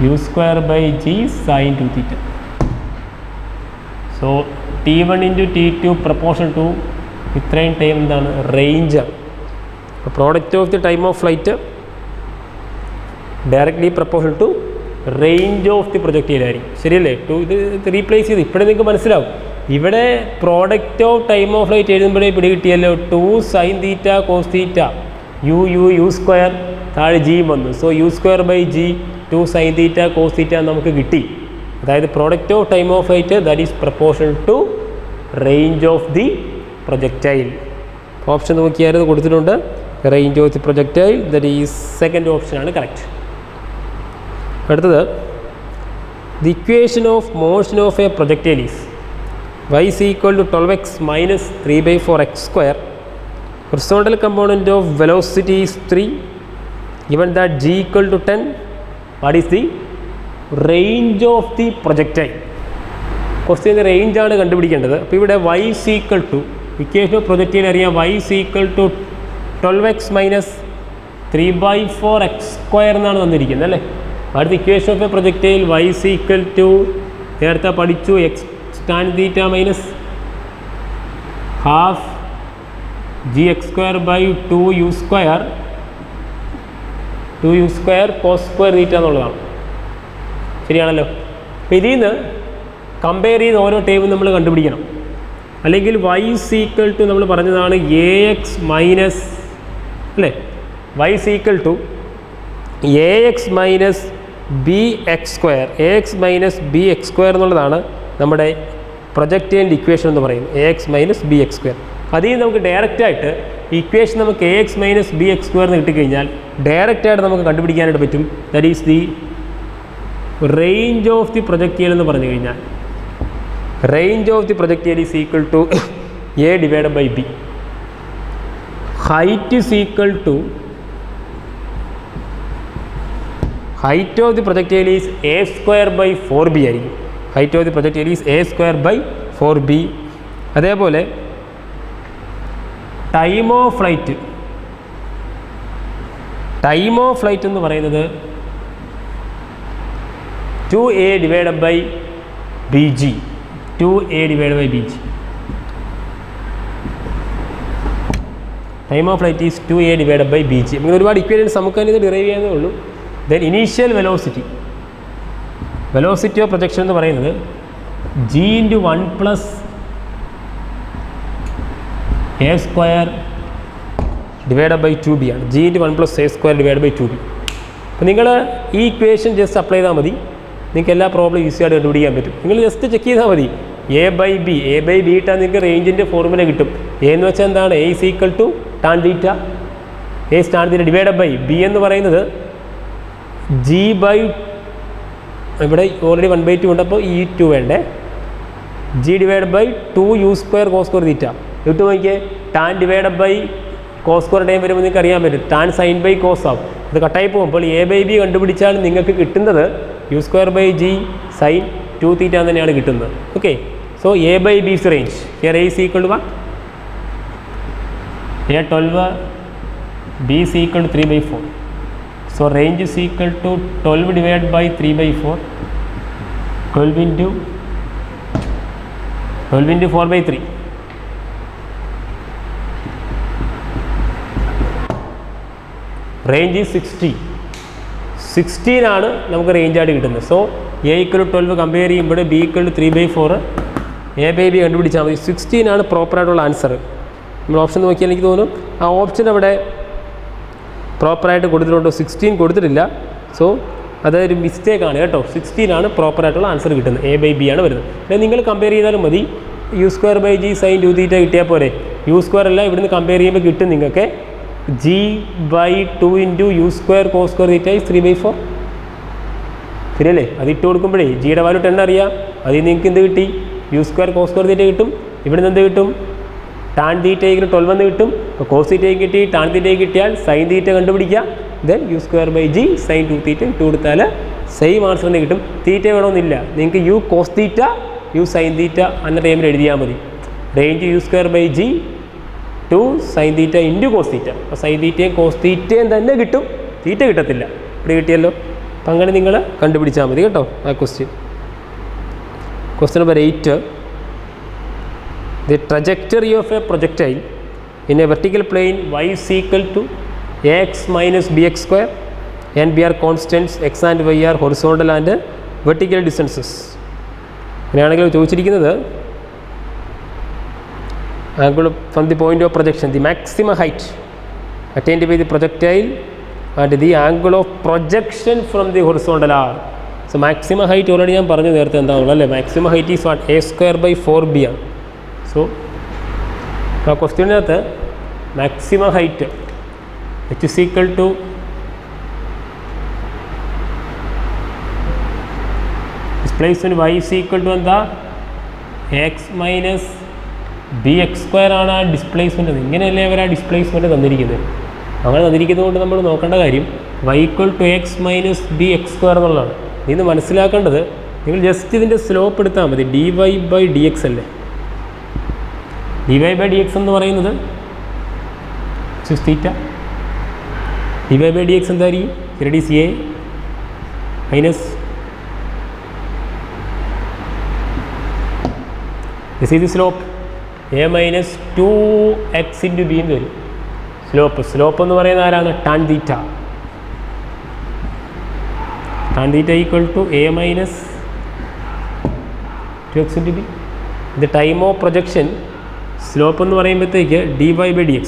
u square by g sine 2 theta. So t1 into t2 proportion to ഇത്രയും time എന്താണ് റേഞ്ചാണ്. അപ്പോൾ product of the time of flight directly proportion to range of the projectile ആയിരിക്കും. ശരിയല്ലേ? ഇത് റീപ്ലേസ് ചെയ്ത് ഇപ്പോഴേ നിങ്ങൾക്ക് മനസ്സിലാവും. ഇവിടെ product of time of flight എഴുതുമ്പോഴേ പിടികിട്ടിയല്ലോ 2 sine theta cos theta u square താഴെ ജിയും വന്നു. So u square by g 2 sine theta cos theta നമുക്ക് കിട്ടി. അതായത് product of time of flight that is proportional to range of the projectile. Option നോക്കിയാൽ അത് കൊടുത്തിട്ടുണ്ട്. Range of the projectile that is second ഓപ്ഷനാണ് കറക്റ്റ്. അടുത്തത് the equation of motion of a projectile is y is equal to 12x minus 3/4x square. Horizontal component of velocity is 3. Given that g equal to 10, what is the range of the projectile? Question range ആണ് കണ്ടുപിടിക്കേണ്ടത്. അപ്പോൾ ഇവിടെ y is equal to equation of projectile അറിയാം. y is equal to 12x minus 3/4x square എന്നാണ് തന്നിരിക്കുന്നത് അല്ലേ. അടുത്ത equation of a projectile y is equal to നേരത്തെ പഠിച്ചു x tan theta minus half gx square by 2u square cos square theta എന്നുള്ളതാണ്. ശരിയാണല്ലോ. അപ്പോൾ ഇതിൽ നിന്ന് കമ്പയർ ചെയ്ത് ഓരോ ടേമും നമ്മൾ കണ്ടുപിടിക്കണം. അല്ലെങ്കിൽ y is equal to നമ്മൾ പറഞ്ഞതാണ് ax മൈനസ് അല്ലേ. y is equal to ax minus B x square എന്നുള്ളതാണ് നമ്മുടെ പ്രൊജക്റ്റൈലിൻ്റെ ഇക്വേഷൻ എന്ന് പറയും. ax minus B x square. അതിൽ നമുക്ക് ഡയറക്റ്റായിട്ട് ഇക്വേഷൻ നമുക്ക് ax minus B x square എന്ന് കിട്ടിക്കഴിഞ്ഞാൽ ഡയറക്റ്റായിട്ട് നമുക്ക് കണ്ടുപിടിക്കാനായിട്ട് പറ്റും. That is the range of the projectile എന്ന് പറഞ്ഞു കഴിഞ്ഞാൽ range of the projectile is equal to a divided by b. Height is equal to height of the projectile is a square by 4b ആയിരിക്കും. Height of the projectile is a square by 4b. അതേപോലെ time of flight എന്ന് പറയുന്നത് 2a divided by bg. Time of flight is 2a divided by bg. ഇങ്ങനെ ഒരുപാട് equations നമുക്ക് തന്നെ ഇത് derive ചെയ്യാനേ ഉള്ളൂ. Then initial velocity of projection എന്ന് പറയുന്നത് g into 1 plus a square divided by 2b ആണ്. g into 1 plus a square divide by 2b. അപ്പോൾ നിങ്ങൾ ഈ ഇക്വേഷൻ ജസ്റ്റ് അപ്ലൈ ചെയ്താൽ മതി. നിങ്ങൾക്ക് എല്ലാ പ്രോബ്ലം ഈസിയായിട്ട് കണ്ടുപിടിക്കാൻ പറ്റും. നിങ്ങൾ ജസ്റ്റ് ചെക്ക് ചെയ്താൽ മതി. a ബൈ ബി ഇട്ടാൽ നിങ്ങൾക്ക് റേഞ്ചിൻ്റെ ഫോർമുല കിട്ടും. a എന്ന് വെച്ചാൽ എന്താണ്? a is equal to tan theta. a tan theta divided by b എന്ന് പറയുന്നത് g ബൈ ഇവിടെ ഓൾറെഡി 1/2 ഉണ്ട്. അപ്പോൾ ഈ 2 വേണ്ടേ. g divide by 2u square cos square theta. ഇട്ട് നോക്കിയേ tan divide by cos square time വരുമ്പോൾ നിങ്ങൾക്ക് അറിയാൻ പറ്റും ടാൻ സൈൻ ബൈ കോസ് ആവും. ഇത് കട്ടായി പോകുമ്പോൾ a ബൈ ബി കണ്ടുപിടിച്ചാൽ നിങ്ങൾക്ക് കിട്ടുന്നത് u square by g sine 2 theta തന്നെയാണ് കിട്ടുന്നത്. Okay. So a by b's range here a is equal to what? a 12 B is equal to 3/4. So range is equal to 12 divided by 3/4. 12 into 4/3. Range is 60. 16 ആണ് നമുക്ക് range ആയിട്ട് കിട്ടുന്നത്. So A equal to 12 compare ചെയ്യുമ്പോൾ B equal to 3/4 A/B കണ്ടുപിടിച്ചാൽ മതി. 16 ആണ് പ്രോപ്പറായിട്ടുള്ള answer. നമ്മൾ ഓപ്ഷൻ നോക്കിയാൽ എനിക്ക് തോന്നും ആ ഓപ്ഷൻ അവിടെ പ്രോപ്പറായിട്ട് കൊടുത്തിട്ടുണ്ടോ, 16 കൊടുത്തിട്ടില്ല. സോ അതൊരു മിസ്റ്റേക്കാണ് കേട്ടോ. 16 ആണ് പ്രോപ്പറായിട്ടുള്ള ആൻസർ കിട്ടുന്നത്. A/B ആണ് വരുന്നത്. അല്ലെങ്കിൽ നിങ്ങൾ കമ്പയർ ചെയ്താലും മതി. u²/g sin 2θ കിട്ടിയാൽ പോരെ. u² അല്ല, ഇവിടുന്ന് കമ്പയർ ചെയ്യുമ്പോൾ കിട്ടും നിങ്ങൾക്ക് g/2 into u² cos² θ is 3/4. ശരിയല്ലേ? അത് ഇട്ട് കൊടുക്കുമ്പോഴേ ജിയുടെ വാല്യൂ 10 അറിയാം. അതിൽ നിങ്ങൾക്ക് എന്ത് കിട്ടി? u² cos² θ കിട്ടും. ഇവിടുന്ന് എന്ത് കിട്ടും? tan θ 12 എന്ന് കിട്ടും. അപ്പോൾ cos θ കിട്ടി, tan θ കിട്ടിയാൽ sin θ കണ്ടുപിടിക്കുക. ദെൻ u²/g sin 2θ ഇട്ട് കൊടുത്താൽ സെയിം ആൻസർ തന്നെ കിട്ടും. തീറ്റ വേണമെന്നില്ല, നിങ്ങൾക്ക് u cos θ u sin θ എന്ന ടൈമിൽ എഴുതിയാൽ മതി. Range u²/g 2 sin θ into cos θ. അപ്പോൾ sin θയും cos θയും തന്നെ കിട്ടും, തീറ്റ കിട്ടത്തില്ല. ഇവിടെ കിട്ടിയല്ലോ. അപ്പം അങ്ങനെ നിങ്ങൾ കണ്ടുപിടിച്ചാൽ മതി കേട്ടോ ആ question. Question number 8. The trajectory of a projectile in a vertical plane y is equal to ax minus bx square and b are constants, x and y are horizontal and vertical distances. അങ്ങനെയാണെങ്കിൽ ചോദിച്ചിരിക്കുന്നത് angle from the point of projection, the maximum height attained by the projectile and the angle of projection from the horizontal are. So maximum height already ഞാൻ പറഞ്ഞു നേരത്തെ എന്താണുള്ളത് അല്ലേ. maximum height is what? a²/4b ആണ്. So ആ ക്വസ്റ്റ്യനകത്ത് maximum height h is equal to displacement y is equal to എന്താ? x minus bx² ആണ് ആ ഡിസ്പ്ലേസ്മെൻറ്റ്. ഇങ്ങനെയല്ലേ അവർ ആ ഡിസ്പ്ലേസ്മെൻറ്റ് തന്നിരിക്കുന്നത്. അങ്ങനെ തന്നിരിക്കുന്നത് കൊണ്ട് നമ്മൾ നോക്കേണ്ട കാര്യം y equal to x minus bx² എന്നുള്ളതാണ്. ഇത് മനസ്സിലാക്കേണ്ടത് നിങ്ങൾ ജസ്റ്റ് ഇതിൻ്റെ സ്ലോപ്പ് എടുത്താൽ മതി. dy/dx അല്ലേ. dy/dx എന്ന് പറയുന്നത് θ. dy/dx എന്തായിരിക്കും? It is a minus this is the slope a minus 2x into B എന്ന് വരും സ്ലോപ്പ്. സ്ലോപ്പ് എന്ന് പറയുന്നത് ആരാണ്? tan θ. tan θ equal to a minus 2x into b. ഇത് ടൈം ഓഫ് പ്രൊജക്ഷൻ സ്ലോപ്പ് എന്ന് പറയുമ്പോഴത്തേക്ക് dy/dx.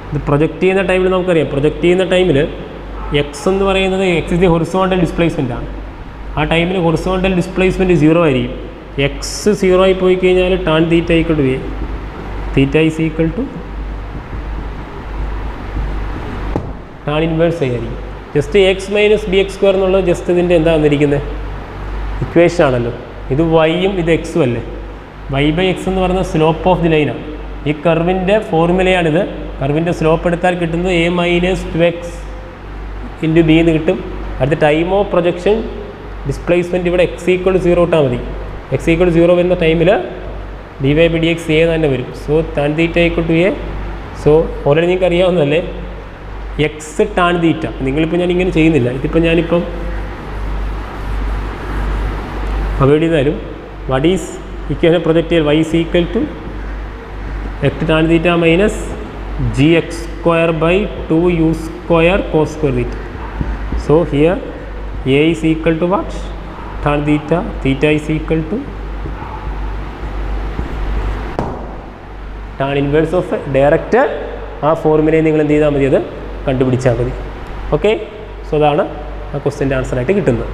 ഇത് പ്രൊജക്റ്റ് ചെയ്യുന്ന ടൈമിൽ നമുക്കറിയാം, പ്രൊജക്റ്റ് ചെയ്യുന്ന ടൈമിൽ എക്സ് എന്ന് പറയുന്നത് X is the horizontal displacement ആണ്. ആ ടൈമിൽ ഹൊറിസോണ്ടൽ ഡിസ്പ്ലേസ്മെൻറ്റ് 0 ആയിരിക്കും. എക്സ് 0 ആയി പോയി കഴിഞ്ഞാൽ tan θ equal to a. θ is equal to tan inverse a ആയിരിക്കും. ജസ്റ്റ് എക്സ് മൈനസ് bx² എന്നുള്ളത് ജസ്റ്റ് ഇതിൻ്റെ എന്താ വന്നിരിക്കുന്നത്? ഇക്വേഷൻ ആണല്ലോ. ഇത് വൈയും ഇത് എക്സും അല്ലേ. y/x എന്ന് പറയുന്നത് സ്ലോപ്പ് ഓഫ് ദി ലൈനാണ്. ഈ കർവിൻ്റെ ഫോർമുലയാണിത്. കർവിൻ്റെ സ്ലോപ്പ് എടുത്താൽ കിട്ടുന്നത് a minus 2x into B എന്ന് കിട്ടും. അടുത്ത ടൈം ഓഫ് പ്രൊജക്ഷൻ ഡിസ്പ്ലേസ്മെൻറ്റ് ഇവിടെ x ഈക്വൽ ടു 0 ഇട്ടാൽ മതി. x ഈക്വൽ ടു 0 വരുന്ന ടൈമിൽ dy/dx a തന്നെ വരും. So tan θ equal to a. So already നിങ്ങൾക്ക് അറിയാവുന്നതല്ലേ എക്സ് tan θ. നിങ്ങളിപ്പോൾ ഞാൻ ഇങ്ങനെ ചെയ്യുന്നില്ല. ഇതിപ്പോൾ ഞാനിപ്പം അവോയ്ഡ് ചെയ്താലും വാട്ട് ഈസ് ഇക്വേഷൻ പ്രൊജക്റ്റ് ചെയ്യൽ y is equal to x tan θ minus gx²/2u² cos² θ. So here a is equal to what? Tan θ. Θ is equal to tan inverse of direct ആ ഫോർമുലയെ നിങ്ങൾ എന്ത് ചെയ്താൽ മതി? അത് കണ്ടുപിടിച്ചാൽ മതി. ഓക്കെ. സോ അതാണ് ആ ക്വസ്റ്റ്യൻ്റെ ആൻസറായിട്ട് കിട്ടുന്നത്.